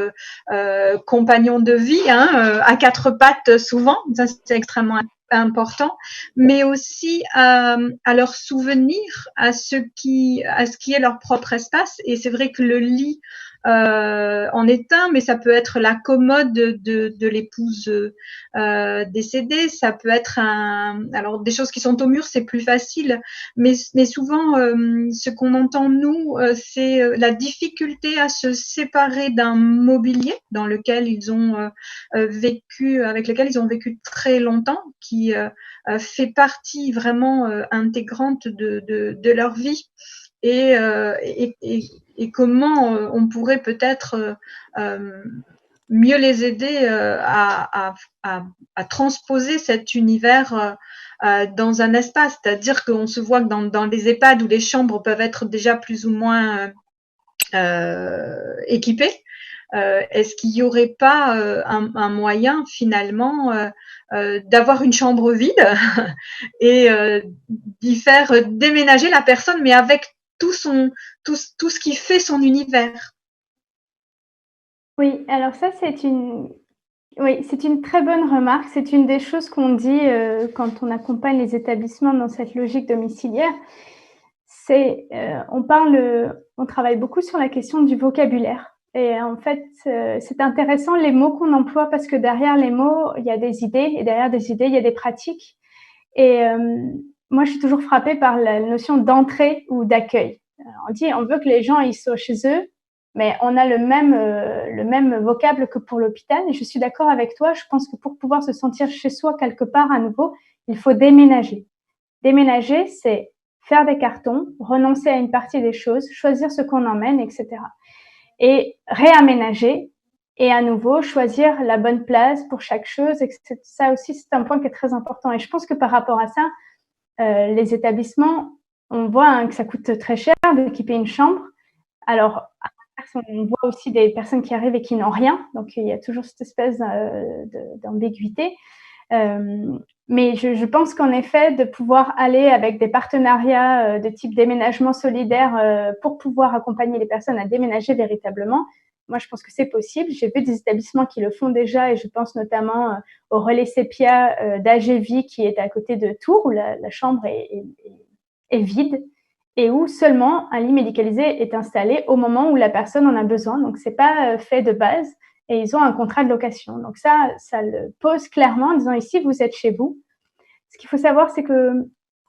compagnons de vie, à quatre pattes souvent, ça c'est extrêmement important, mais aussi à leur souvenir, à ce qui est leur propre espace. Et c'est vrai que le lit en est un, mais ça peut être la commode de l'épouse décédée, ça peut être alors des choses qui sont au mur, c'est plus facile, mais souvent ce qu'on entend nous, c'est la difficulté à se séparer d'un mobilier dans lequel ils ont avec lequel ils ont vécu très longtemps, qui fait partie vraiment intégrante de leur vie. Et comment on pourrait peut-être mieux les aider à transposer cet univers dans un espace. C'est-à-dire qu'on se voit que dans les EHPAD où les chambres peuvent être déjà plus ou moins équipées, est-ce qu'il n'y aurait pas un moyen finalement d'avoir une chambre vide et d'y faire déménager la personne, mais avec tout ce qui fait son univers? Oui, alors ça, c'est une très bonne remarque. C'est une des choses qu'on dit quand on accompagne les établissements dans cette logique domiciliaire. On travaille beaucoup sur la question du vocabulaire. Et en fait, c'est intéressant les mots qu'on emploie, parce que derrière les mots, il y a des idées, et derrière des idées, il y a des pratiques. Et moi, je suis toujours frappée par la notion d'entrée ou d'accueil. On veut que les gens ils soient chez eux, mais on a le même vocable que pour l'hôpital. Et je suis d'accord avec toi. Je pense que pour pouvoir se sentir chez soi quelque part à nouveau, il faut déménager. Déménager, c'est faire des cartons, renoncer à une partie des choses, choisir ce qu'on emmène, etc. Et réaménager, et à nouveau choisir la bonne place pour chaque chose. Et ça aussi, c'est un point qui est très important. Et je pense que par rapport à ça, les établissements, on voit que ça coûte très cher d'équiper une chambre. Alors, on voit aussi des personnes qui arrivent et qui n'ont rien. Donc, il y a toujours cette espèce d'ambiguïté. Mais je pense qu'en effet, de pouvoir aller avec des partenariats de type déménagement solidaire pour pouvoir accompagner les personnes à déménager véritablement, moi, je pense que c'est possible. J'ai vu des établissements qui le font déjà et je pense notamment au Relais Sépia d'AGV qui est à côté de Tours où la chambre est vide et où seulement un lit médicalisé est installé au moment où la personne en a besoin. Donc, c'est pas fait de base. Et ils ont un contrat de location. Donc ça le pose clairement en disant ici, vous êtes chez vous. Ce qu'il faut savoir, c'est que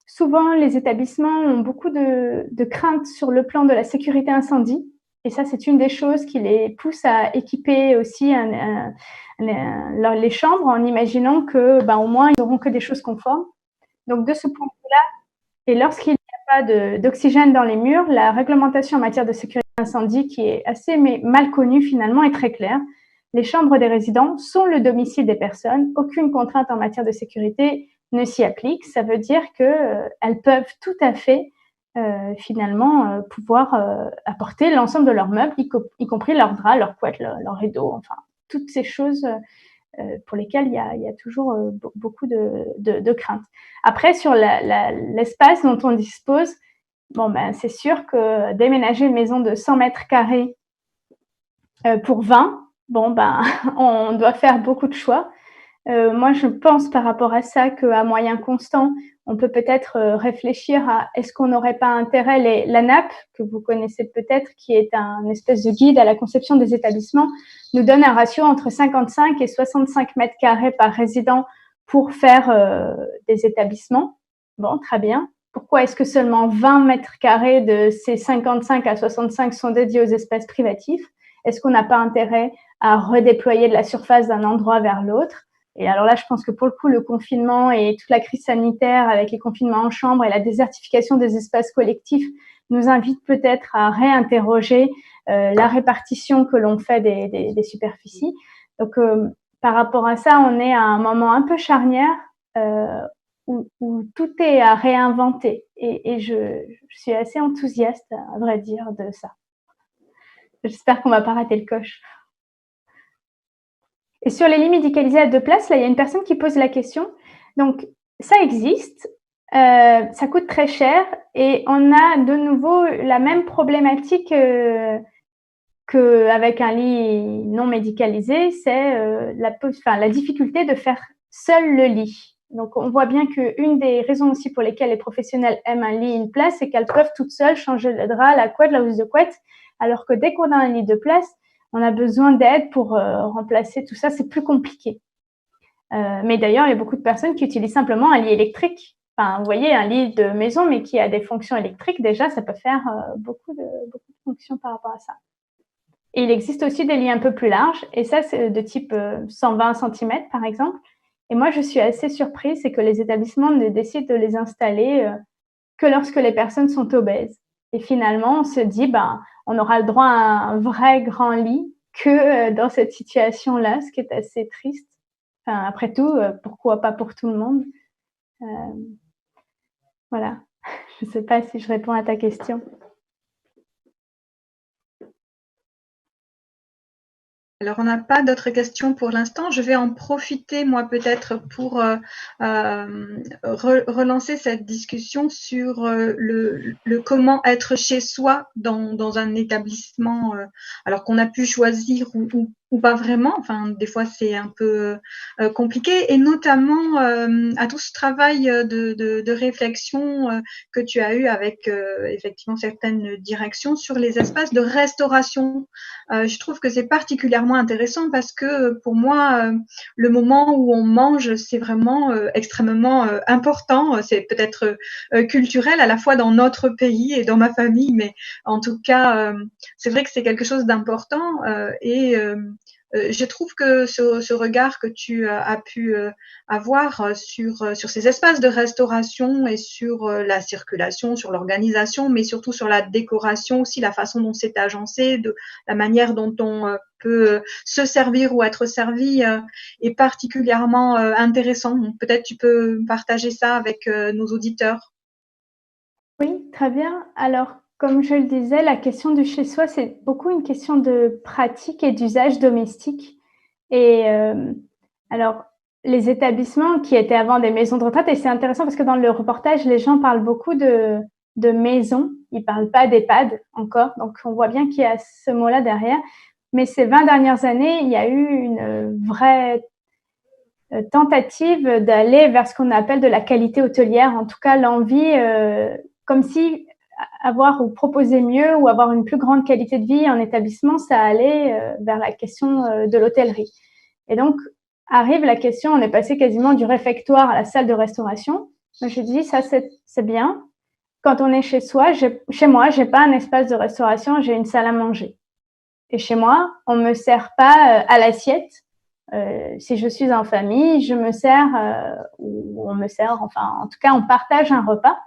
souvent, les établissements ont beaucoup de craintes sur le plan de la sécurité incendie. Et ça, c'est une des choses qui les pousse à équiper aussi les chambres en imaginant que, au moins, ils n'auront que des choses conformes. Donc, de ce point de vue-là, et lorsqu'il n'y a pas d'oxygène dans les murs, la réglementation en matière de sécurité incendie, qui est assez mal connue finalement, est très claire. Les chambres des résidents sont le domicile des personnes. Aucune contrainte en matière de sécurité ne s'y applique. Ça veut dire qu'elles peuvent tout à fait finalement pouvoir apporter l'ensemble de leurs meubles, y compris leurs draps, leurs couettes, leurs rideaux, enfin toutes ces choses pour lesquelles il y a toujours beaucoup de craintes. Après, sur l'espace dont on dispose, c'est sûr que déménager une maison de 100 mètres carrés pour 20, on doit faire beaucoup de choix. Moi, je pense par rapport à ça qu'à moyen constant, on peut peut-être réfléchir à est-ce qu'on n'aurait pas intérêt, la NAP, que vous connaissez peut-être, qui est un espèce de guide à la conception des établissements, nous donne un ratio entre 55 et 65 mètres carrés par résident pour faire des établissements. Bon, très bien. Pourquoi est-ce que seulement 20 mètres carrés de ces 55 à 65 sont dédiés aux espaces privatifs? Est-ce qu'on n'a pas intérêt à redéployer de la surface d'un endroit vers l'autre? Et alors là, je pense que pour le coup, le confinement et toute la crise sanitaire avec les confinements en chambre et la désertification des espaces collectifs nous invite peut-être à réinterroger la répartition que l'on fait des superficies. Donc, par rapport à ça, on est à un moment un peu charnière où tout est à réinventer. Et je suis assez enthousiaste, à vrai dire, de ça. J'espère qu'on ne va pas rater le coche. Et sur les lits médicalisés à 2 places, là, il y a une personne qui pose la question. Donc, ça existe, ça coûte très cher et on a de nouveau la même problématique qu'avec un lit non médicalisé, c'est la difficulté de faire seul le lit. Donc, on voit bien qu'une des raisons aussi pour lesquelles les professionnels aiment un lit une place, c'est qu'elles peuvent toutes seules changer le drap, la couette, la housse de couette, alors que dès qu'on a un lit de place, on a besoin d'aide pour remplacer tout ça, c'est plus compliqué. Mais d'ailleurs, il y a beaucoup de personnes qui utilisent simplement un lit électrique. Enfin, vous voyez, un lit de maison, mais qui a des fonctions électriques, déjà, ça peut faire beaucoup de fonctions par rapport à ça. Et il existe aussi des lits un peu plus larges, et ça, c'est de type 120 cm, par exemple. Et moi, je suis assez surprise, c'est que les établissements ne décident de les installer que lorsque les personnes sont obèses. Et finalement, on se dit, on aura le droit à un vrai grand lit que dans cette situation-là, ce qui est assez triste. Enfin, après tout, pourquoi pas pour tout le monde? Voilà. Je ne sais pas si je réponds à ta question. Alors, on n'a pas d'autres questions pour l'instant. Je vais en profiter, moi, peut-être pour relancer cette discussion sur le comment être chez soi dans un établissement, alors qu'on a pu choisir ou pas vraiment. Enfin, des fois, c'est un peu compliqué. Et notamment à tout ce travail de réflexion que tu as eu avec effectivement certaines directions sur les espaces de restauration. Je trouve que c'est particulièrement intéressant parce que pour moi, le moment où on mange, c'est vraiment extrêmement important. C'est peut-être culturel à la fois dans notre pays et dans ma famille, mais en tout cas, c'est vrai que c'est quelque chose d'important et je trouve que ce regard que tu as pu avoir sur ces espaces de restauration et sur la circulation, sur l'organisation, mais surtout sur la décoration aussi, la façon dont c'est agencé, de la manière dont on peut se servir ou être servi est particulièrement intéressant. Donc, peut-être tu peux partager ça avec nos auditeurs. Oui, très bien. Alors, comme je le disais, la question du chez-soi, c'est beaucoup une question de pratique et d'usage domestique. Et alors, les établissements qui étaient avant des maisons de retraite, et c'est intéressant parce que dans le reportage, les gens parlent beaucoup de maisons, ils parlent pas d'EHPAD encore, donc on voit bien qu'il y a ce mot-là derrière. Mais ces 20 dernières années, il y a eu une vraie tentative d'aller vers ce qu'on appelle de la qualité hôtelière, en tout cas l'envie, comme si avoir ou proposer mieux ou avoir une plus grande qualité de vie en établissement, ça allait vers la question de l'hôtellerie. Et donc, arrive la question, on est passé quasiment du réfectoire à la salle de restauration. Moi, je dis, ça, c'est bien. Quand on est chez soi, chez moi, j'ai pas un espace de restauration, j'ai une salle à manger. Et chez moi, on me sert pas à l'assiette. Si je suis en famille, je me sers, ou on me sert, enfin, en tout cas, on partage un repas.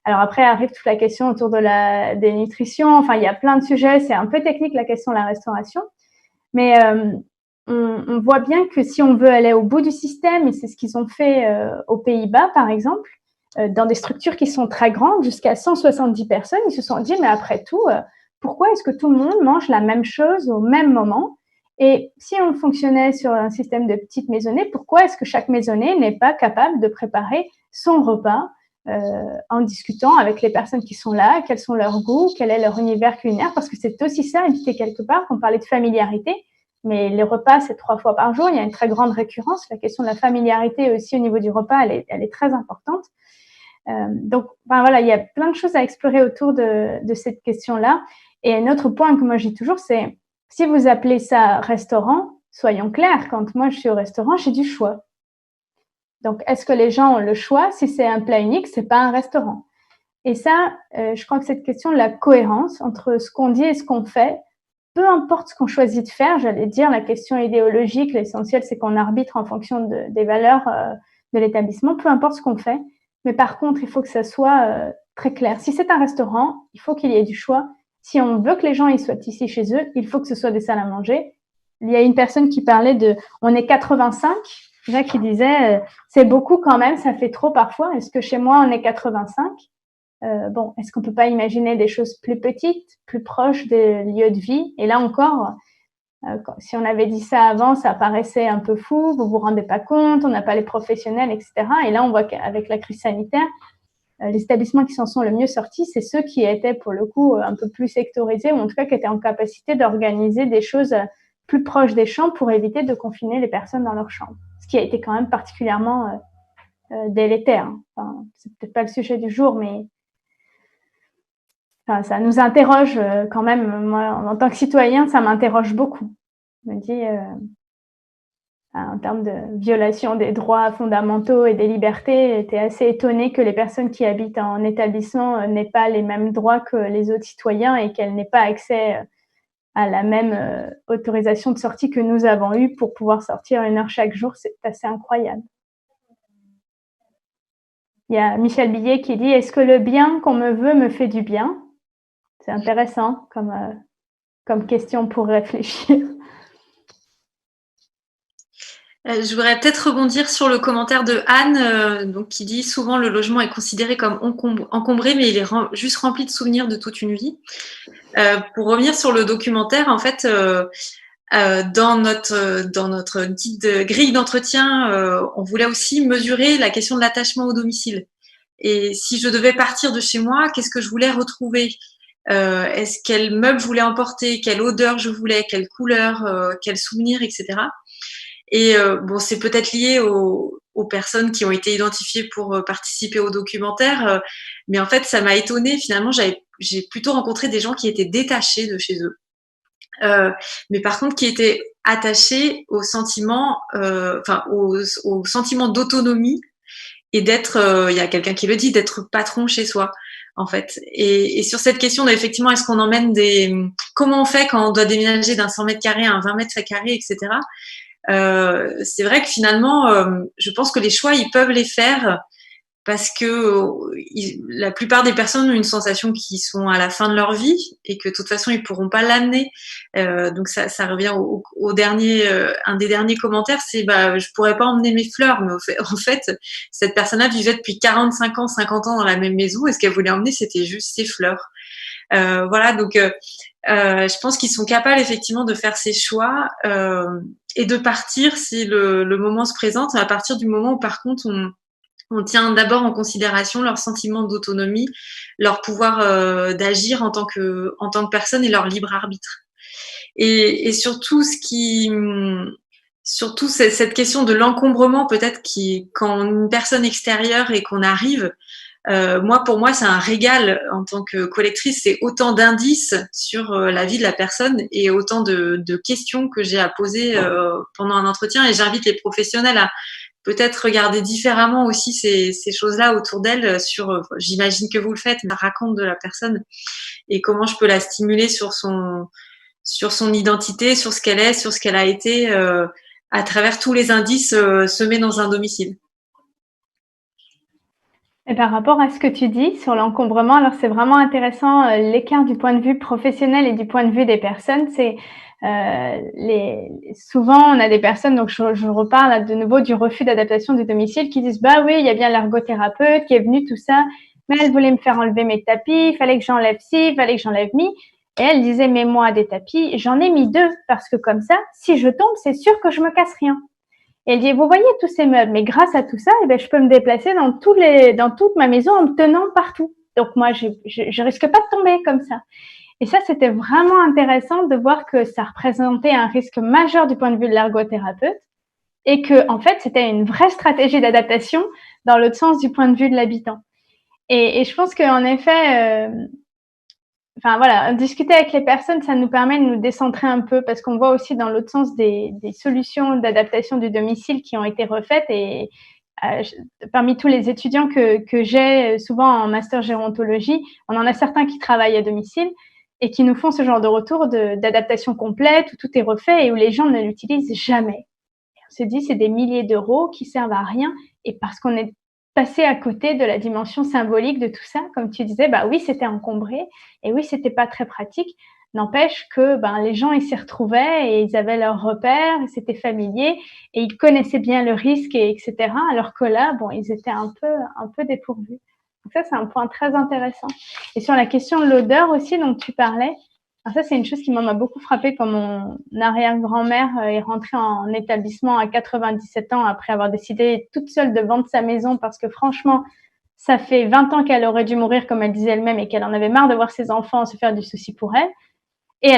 Alors après arrive toute la question autour des nutritions. Enfin, il y a plein de sujets. C'est un peu technique la question de la restauration, mais on voit bien que si on veut aller au bout du système, et c'est ce qu'ils ont fait aux Pays-Bas par exemple, dans des structures qui sont très grandes, jusqu'à 170 personnes, ils se sont dit mais après tout, pourquoi est-ce que tout le monde mange la même chose au même moment? Et si on fonctionnait sur un système de petites maisonnées, pourquoi est-ce que chaque maisonnée n'est pas capable de préparer son repas en discutant avec les personnes qui sont là, quels sont leurs goûts, quel est leur univers culinaire, parce que c'est aussi ça, inviter quelque part. On parlait de familiarité, mais les repas, c'est 3 fois par jour, il y a une très grande récurrence. La question de la familiarité aussi au niveau du repas, elle est très importante. Donc, ben voilà, il y a plein de choses à explorer autour de cette question-là. Et un autre point que moi j'ai toujours, c'est si vous appelez ça restaurant, soyons clairs, quand moi je suis au restaurant, j'ai du choix. Donc, est-ce que les gens ont le choix? Si c'est un plat unique, c'est pas un restaurant. Et ça, je crois que cette question de la cohérence entre ce qu'on dit et ce qu'on fait, peu importe ce qu'on choisit de faire, j'allais dire, la question idéologique, l'essentiel, c'est qu'on arbitre en fonction des valeurs de l'établissement, peu importe ce qu'on fait. Mais par contre, il faut que ça soit très clair. Si c'est un restaurant, il faut qu'il y ait du choix. Si on veut que les gens ils soient ici chez eux, il faut que ce soit des salles à manger. Il y a une personne qui parlait on est 85, déjà qui disait, c'est beaucoup quand même, ça fait trop parfois. Est-ce que chez moi, on est 85? Bon, est-ce qu'on peut pas imaginer des choses plus petites, plus proches des lieux de vie? Et là encore, si on avait dit ça avant, ça paraissait un peu fou, vous vous rendez pas compte, on n'a pas les professionnels, etc. Et là, on voit qu'avec la crise sanitaire, les établissements qui s'en sont le mieux sortis, c'est ceux qui étaient pour le coup un peu plus sectorisés, ou en tout cas qui étaient en capacité d'organiser des choses plus proches des chambres pour éviter de confiner les personnes dans leurs chambres. Ce qui a été quand même particulièrement délétère. Enfin, c'est peut-être pas le sujet du jour, mais enfin, ça nous interroge quand même. Moi, en tant que citoyen, ça m'interroge beaucoup. Je me dis, en termes de violation des droits fondamentaux et des libertés, j'étais assez étonnée que les personnes qui habitent en établissement n'aient pas les mêmes droits que les autres citoyens et qu'elles n'aient pas accès à la même autorisation de sortie que nous avons eue pour pouvoir sortir 1 heure chaque jour. C'est assez incroyable. Il y a Michel Billet qui dit « Est-ce que le bien qu'on me veut me fait du bien ?» C'est intéressant comme question pour réfléchir. Je voudrais peut-être rebondir sur le commentaire de Anne, donc qui dit souvent le logement est considéré comme encombré, mais il est juste rempli de souvenirs de toute une vie. Pour revenir sur le documentaire, en fait, dans notre grille d'entretien, on voulait aussi mesurer la question de l'attachement au domicile. Et si je devais partir de chez moi, qu'est-ce que je voulais retrouver? Quel meuble je voulais emporter? Quelle odeur je voulais? Quelle couleur? Quels souvenirs, etc. Et bon, c'est peut-être lié aux personnes qui ont été identifiées pour participer au documentaire, mais en fait, ça m'a étonnée. Finalement, j'ai plutôt rencontré des gens qui étaient détachés de chez eux, mais par contre qui étaient attachés au sentiment, au sentiment d'autonomie et d'être, il y a quelqu'un qui le dit, d'être patron chez soi. En fait, et sur cette question d'effectivement, est-ce qu'on emmène comment on fait quand on doit déménager d'un 100 mètres carrés à un 20 mètres carrés, etc. C'est vrai que finalement, je pense que les choix, ils peuvent les faire parce que la plupart des personnes ont une sensation qu'ils sont à la fin de leur vie et que de toute façon, ils pourront pas l'amener. Donc ça revient au dernier, un des derniers commentaires, c'est je pourrais pas emmener mes fleurs, mais en fait, cette personne-là vivait depuis 45 ans, 50 ans dans la même maison et ce qu'elle voulait emmener, c'était juste ses fleurs. Voilà, donc je pense qu'ils sont capables effectivement de faire ces choix et de partir si le moment se présente, à partir du moment où par contre on tient d'abord en considération leur sentiment d'autonomie, leur pouvoir d'agir en tant que personne et leur libre arbitre. Et surtout surtout cette question de l'encombrement peut-être quand une personne extérieure et qu'on arrive, pour moi c'est un régal en tant que collectrice, c'est autant d'indices sur la vie de la personne et autant de questions que j'ai à poser pendant un entretien, et j'invite les professionnels à peut-être regarder différemment aussi ces choses-là autour d'elle j'imagine que vous le faites, la raconte de la personne et comment je peux la stimuler sur son identité, sur ce qu'elle est, sur ce qu'elle a été, à travers tous les indices semés dans un domicile. Et par rapport à ce que tu dis sur l'encombrement, alors c'est vraiment intéressant, l'écart du point de vue professionnel et du point de vue des personnes. C'est souvent on a des personnes, donc je reparle de nouveau du refus d'adaptation du domicile, qui disent bah oui, il y a bien l'ergothérapeute qui est venue, tout ça, mais elle voulait me faire enlever mes tapis, il fallait que j'enlève ci, il fallait que j'enlève mi. Et elle disait mets-moi des tapis, j'en ai mis 2 parce que comme ça, si je tombe, c'est sûr que je me casse rien. Et elle dit, vous voyez tous ces meubles, mais grâce à tout ça, eh ben, je peux me déplacer dans toute ma maison en me tenant partout. Donc moi, je risque pas de tomber comme ça. Et ça, c'était vraiment intéressant de voir que ça représentait un risque majeur du point de vue de l'ergothérapeute et que, en fait, c'était une vraie stratégie d'adaptation dans l'autre sens du point de vue de l'habitant. Et je pense qu'en effet, enfin voilà, discuter avec les personnes, ça nous permet de nous décentrer un peu parce qu'on voit aussi dans l'autre sens des solutions d'adaptation du domicile qui ont été refaites. Et parmi tous les étudiants que j'ai souvent en master gérontologie, on en a certains qui travaillent à domicile et qui nous font ce genre de retour d'adaptation complète où tout est refait et où les gens ne l'utilisent jamais. Et on se dit, c'est des milliers d'euros qui servent à rien, et parce qu'on est passer à côté de la dimension symbolique de tout ça. Comme tu disais, bah oui, c'était encombré et oui, c'était pas très pratique. N'empêche que les gens, ils s'y retrouvaient et ils avaient leurs repères, c'était familier et ils connaissaient bien le risque, etc. Alors que là, ils étaient un peu dépourvus. Donc ça, c'est un point très intéressant. Et sur la question de l'odeur aussi dont tu parlais, alors ça, c'est une chose qui m'a beaucoup frappée quand mon arrière-grand-mère est rentrée en établissement à 97 ans après avoir décidé toute seule de vendre sa maison parce que franchement, ça fait 20 ans qu'elle aurait dû mourir, comme elle disait elle-même, et qu'elle en avait marre de voir ses enfants se faire du souci pour elle. Et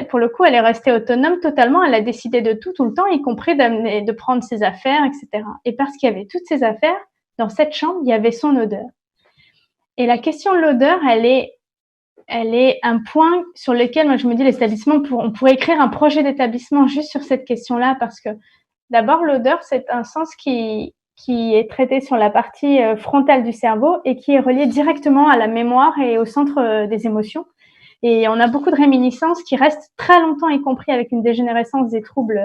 pour le coup, elle est restée autonome totalement. Elle a décidé de tout le temps, y compris de prendre ses affaires, etc. Et parce qu'il y avait toutes ses affaires, dans cette chambre, il y avait son odeur. Et la question de l'odeur, elle est un point sur lequel moi je me dis on pourrait écrire un projet d'établissement juste sur cette question-là, parce que d'abord l'odeur, c'est un sens qui est traité sur la partie frontale du cerveau et qui est relié directement à la mémoire et au centre des émotions. Et on a beaucoup de réminiscences qui restent très longtemps, y compris avec une dégénérescence des troubles,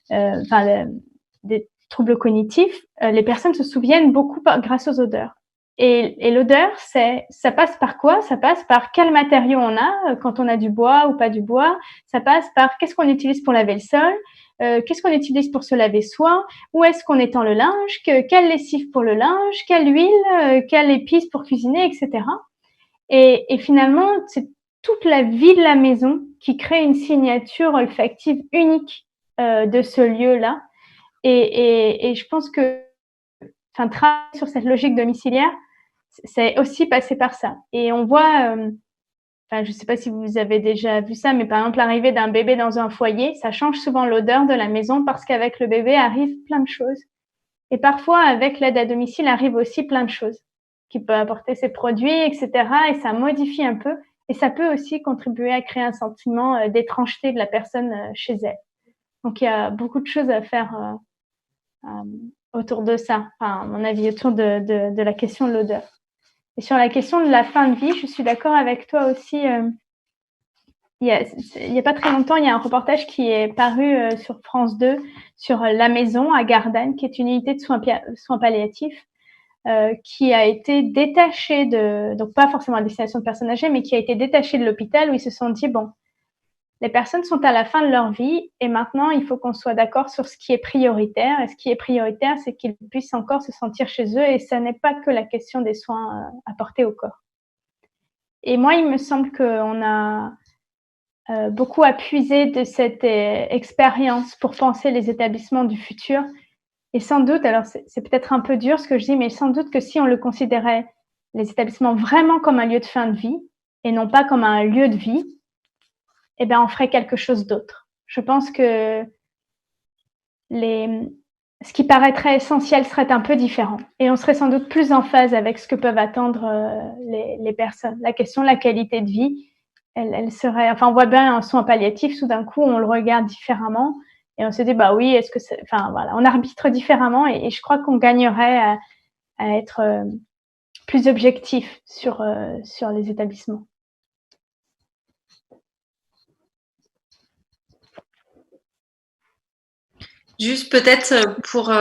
des troubles cognitifs. Les personnes se souviennent beaucoup grâce aux odeurs. Et l'odeur, ça passe par quoi? Ça passe par quel matériau on a, quand on a du bois ou pas du bois. Ça passe par qu'est-ce qu'on utilise pour laver le sol, qu'est-ce qu'on utilise pour se laver soi, où est-ce qu'on étend le linge, quelle lessive pour le linge, quelle huile, quelle épice pour cuisiner, etc. Et finalement, c'est toute la vie de la maison qui crée une signature olfactive unique de ce lieu-là. Et je pense que travailler sur cette logique domiciliaire, c'est aussi passé par ça. Et on voit, je ne sais pas si vous avez déjà vu ça, mais par exemple, l'arrivée d'un bébé dans un foyer, ça change souvent l'odeur de la maison parce qu'avec le bébé arrivent plein de choses. Et parfois, avec l'aide à domicile, arrivent aussi plein de choses qui peuvent apporter ses produits, etc. Et ça modifie un peu. Et ça peut aussi contribuer à créer un sentiment d'étrangeté de la personne chez elle. Donc, il y a beaucoup de choses à faire autour de ça, à mon avis, autour de la question de l'odeur. Et sur la question de la fin de vie, je suis d'accord avec toi aussi. Il y a pas très longtemps, il y a un reportage qui est paru sur France 2 sur la maison à Gardanne, qui est une unité de soins palliatifs, qui a été détachée donc pas forcément à destination de personnes âgées, mais qui a été détachée de l'hôpital, où ils se sont dit, bon, les personnes sont à la fin de leur vie et maintenant, il faut qu'on soit d'accord sur ce qui est prioritaire. Et ce qui est prioritaire, c'est qu'ils puissent encore se sentir chez eux, et ça n'est pas que la question des soins apportés au corps. Et moi, il me semble qu'on a beaucoup à puiser de cette expérience pour penser les établissements du futur. Et sans doute, alors c'est peut-être un peu dur ce que je dis, mais sans doute que si on le considérait, les établissements, vraiment comme un lieu de fin de vie et non pas comme un lieu de vie, eh bien, on ferait quelque chose d'autre. Je pense que ce qui paraîtrait essentiel serait un peu différent et on serait sans doute plus en phase avec ce que peuvent attendre les personnes. La question de la qualité de vie, elle serait, enfin, on voit bien un soin palliatif, tout d'un coup, on le regarde différemment et on se dit, bah oui, est-ce que c'est, enfin, voilà, on arbitre différemment et je crois qu'on gagnerait à être plus objectif sur les établissements. Juste peut-être pour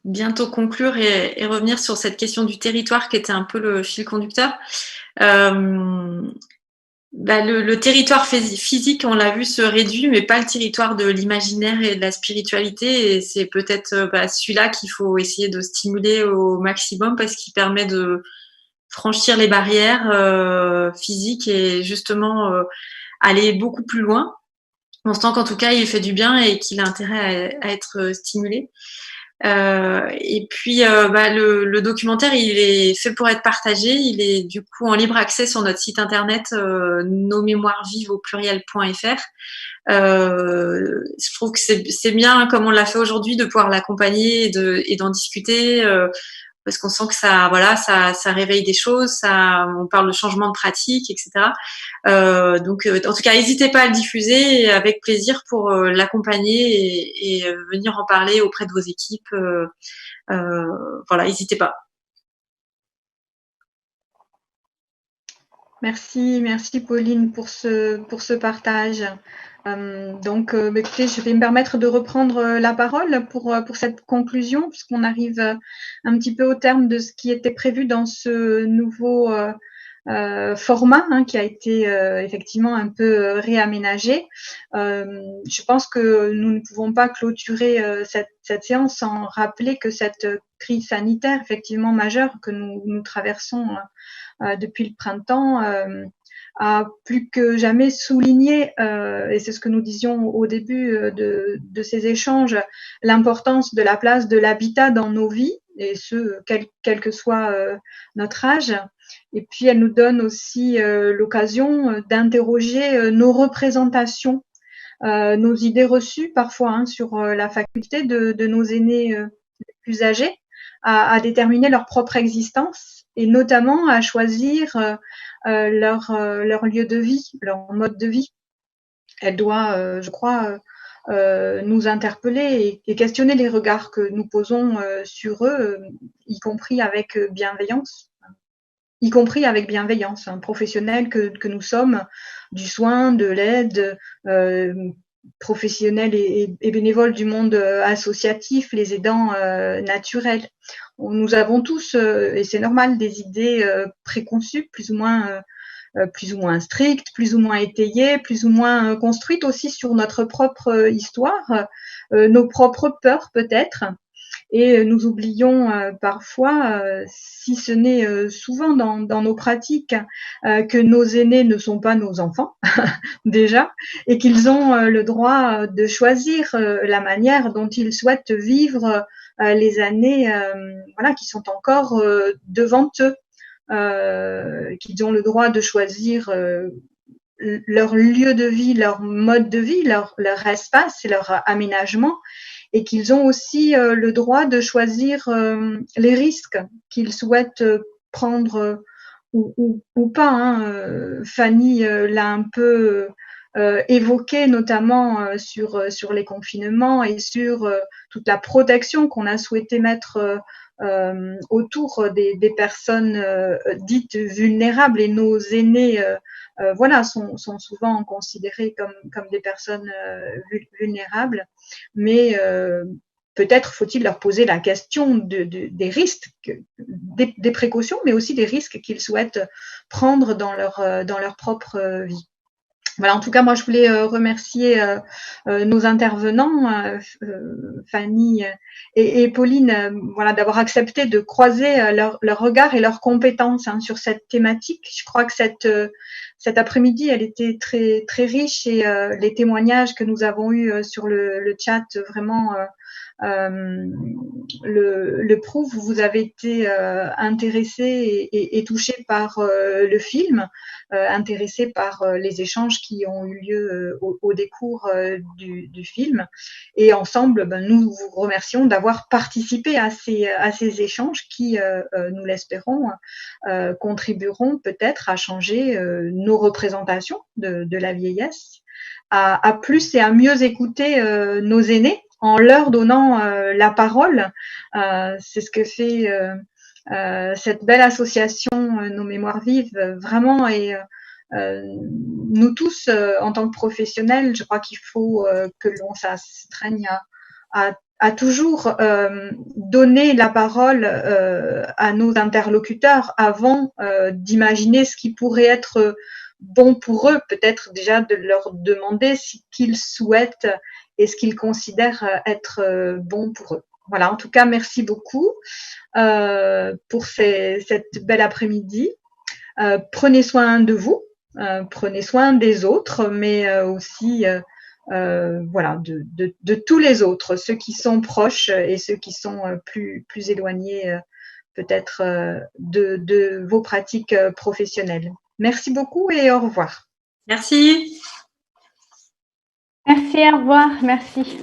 bientôt conclure et revenir sur cette question du territoire qui était un peu le fil conducteur. Le territoire physique, on l'a vu, se réduit, mais pas le territoire de l'imaginaire et de la spiritualité. Et c'est peut-être celui-là qu'il faut essayer de stimuler au maximum parce qu'il permet de franchir les barrières physiques et justement aller beaucoup plus loin. On sent qu'en tout cas, il fait du bien et qu'il a intérêt à être stimulé. Et puis, le documentaire, il est fait pour être partagé. Il est du coup en libre accès sur notre site internet nosmémoiresvives au pluriel.fr. Je trouve que c'est bien, comme on l'a fait aujourd'hui, de pouvoir l'accompagner et d'en discuter. Parce qu'on sent que ça réveille des choses, on parle de changement de pratique, etc. Donc, en tout cas, n'hésitez pas à le diffuser et avec plaisir pour l'accompagner et venir en parler auprès de vos équipes. Voilà, n'hésitez pas. Merci Pauline pour ce partage. Donc, écoutez, je vais me permettre de reprendre la parole pour cette conclusion, puisqu'on arrive un petit peu au terme de ce qui était prévu dans ce nouveau format qui a été effectivement un peu réaménagé. Je pense que nous ne pouvons pas clôturer cette séance sans rappeler que cette crise sanitaire effectivement majeure que nous traversons depuis le printemps a plus que jamais souligné, et c'est ce que nous disions au début de ces échanges, l'importance de la place de l'habitat dans nos vies, et ce, quel que soit notre âge. Et puis, elle nous donne aussi l'occasion d'interroger nos représentations, nos idées reçues parfois sur la faculté de nos aînés plus âgés à déterminer leur propre existence et notamment à choisir leur lieu de vie, leur mode de vie. Elle doit, je crois, nous interpeller et questionner les regards que nous posons sur eux, y compris avec bienveillance, professionnels que nous sommes, du soin, de l'aide, professionnels et bénévoles du monde associatif, les aidants naturels. Nous avons tous, et c'est normal, des idées préconçues, plus ou moins strictes, plus ou moins étayées, plus ou moins construites aussi sur notre propre histoire, nos propres peurs peut-être. Et nous oublions parfois, si ce n'est souvent dans nos pratiques, que nos aînés ne sont pas nos enfants déjà, et qu'ils ont le droit de choisir la manière dont ils souhaitent vivre les années qui sont encore devant eux, qu'ils ont le droit de choisir leur lieu de vie, leur mode de vie, leur espace et leur aménagement, et qu'ils ont aussi le droit de choisir les risques qu'ils souhaitent prendre ou pas. Fanny l'a un peu évoqué, notamment sur les confinements et sur toute la protection qu'on a souhaité mettre autour des personnes dites vulnérables, et nos aînés sont souvent considérés comme des personnes vulnérables, mais peut-être faut-il leur poser la question des risques, des précautions, mais aussi des risques qu'ils souhaitent prendre dans leur propre vie. Voilà, en tout cas, moi, je voulais remercier nos intervenants, Fanny et Pauline, voilà, d'avoir accepté de croiser leur regard et leurs compétences hein, sur cette thématique. Je crois que cet après-midi, elle était très très riche et les témoignages que nous avons eus sur le chat vraiment le prouvent. Vous avez été intéressés et touchés par le film. Intéressés par les échanges qui ont eu lieu au décours du film. Et ensemble, nous vous remercions d'avoir participé à ces échanges qui, nous l'espérons, contribueront peut-être à changer nos représentations de la vieillesse, à plus et à mieux écouter nos aînés en leur donnant la parole. C'est ce que fait cette belle association Nos Mémoires Vives vraiment et nous tous en tant que professionnels, je crois qu'il faut que l'on s'astreigne à toujours donner la parole à nos interlocuteurs avant d'imaginer ce qui pourrait être bon pour eux, peut-être déjà de leur demander ce qu'ils souhaitent et ce qu'ils considèrent être bon pour eux. Voilà, en tout cas, merci beaucoup pour cette belle après-midi. Prenez soin de vous, prenez soin des autres, mais aussi voilà, de tous les autres, ceux qui sont proches et ceux qui sont plus éloignés peut-être de vos pratiques professionnelles. Merci beaucoup et au revoir. Merci. Merci, au revoir, merci.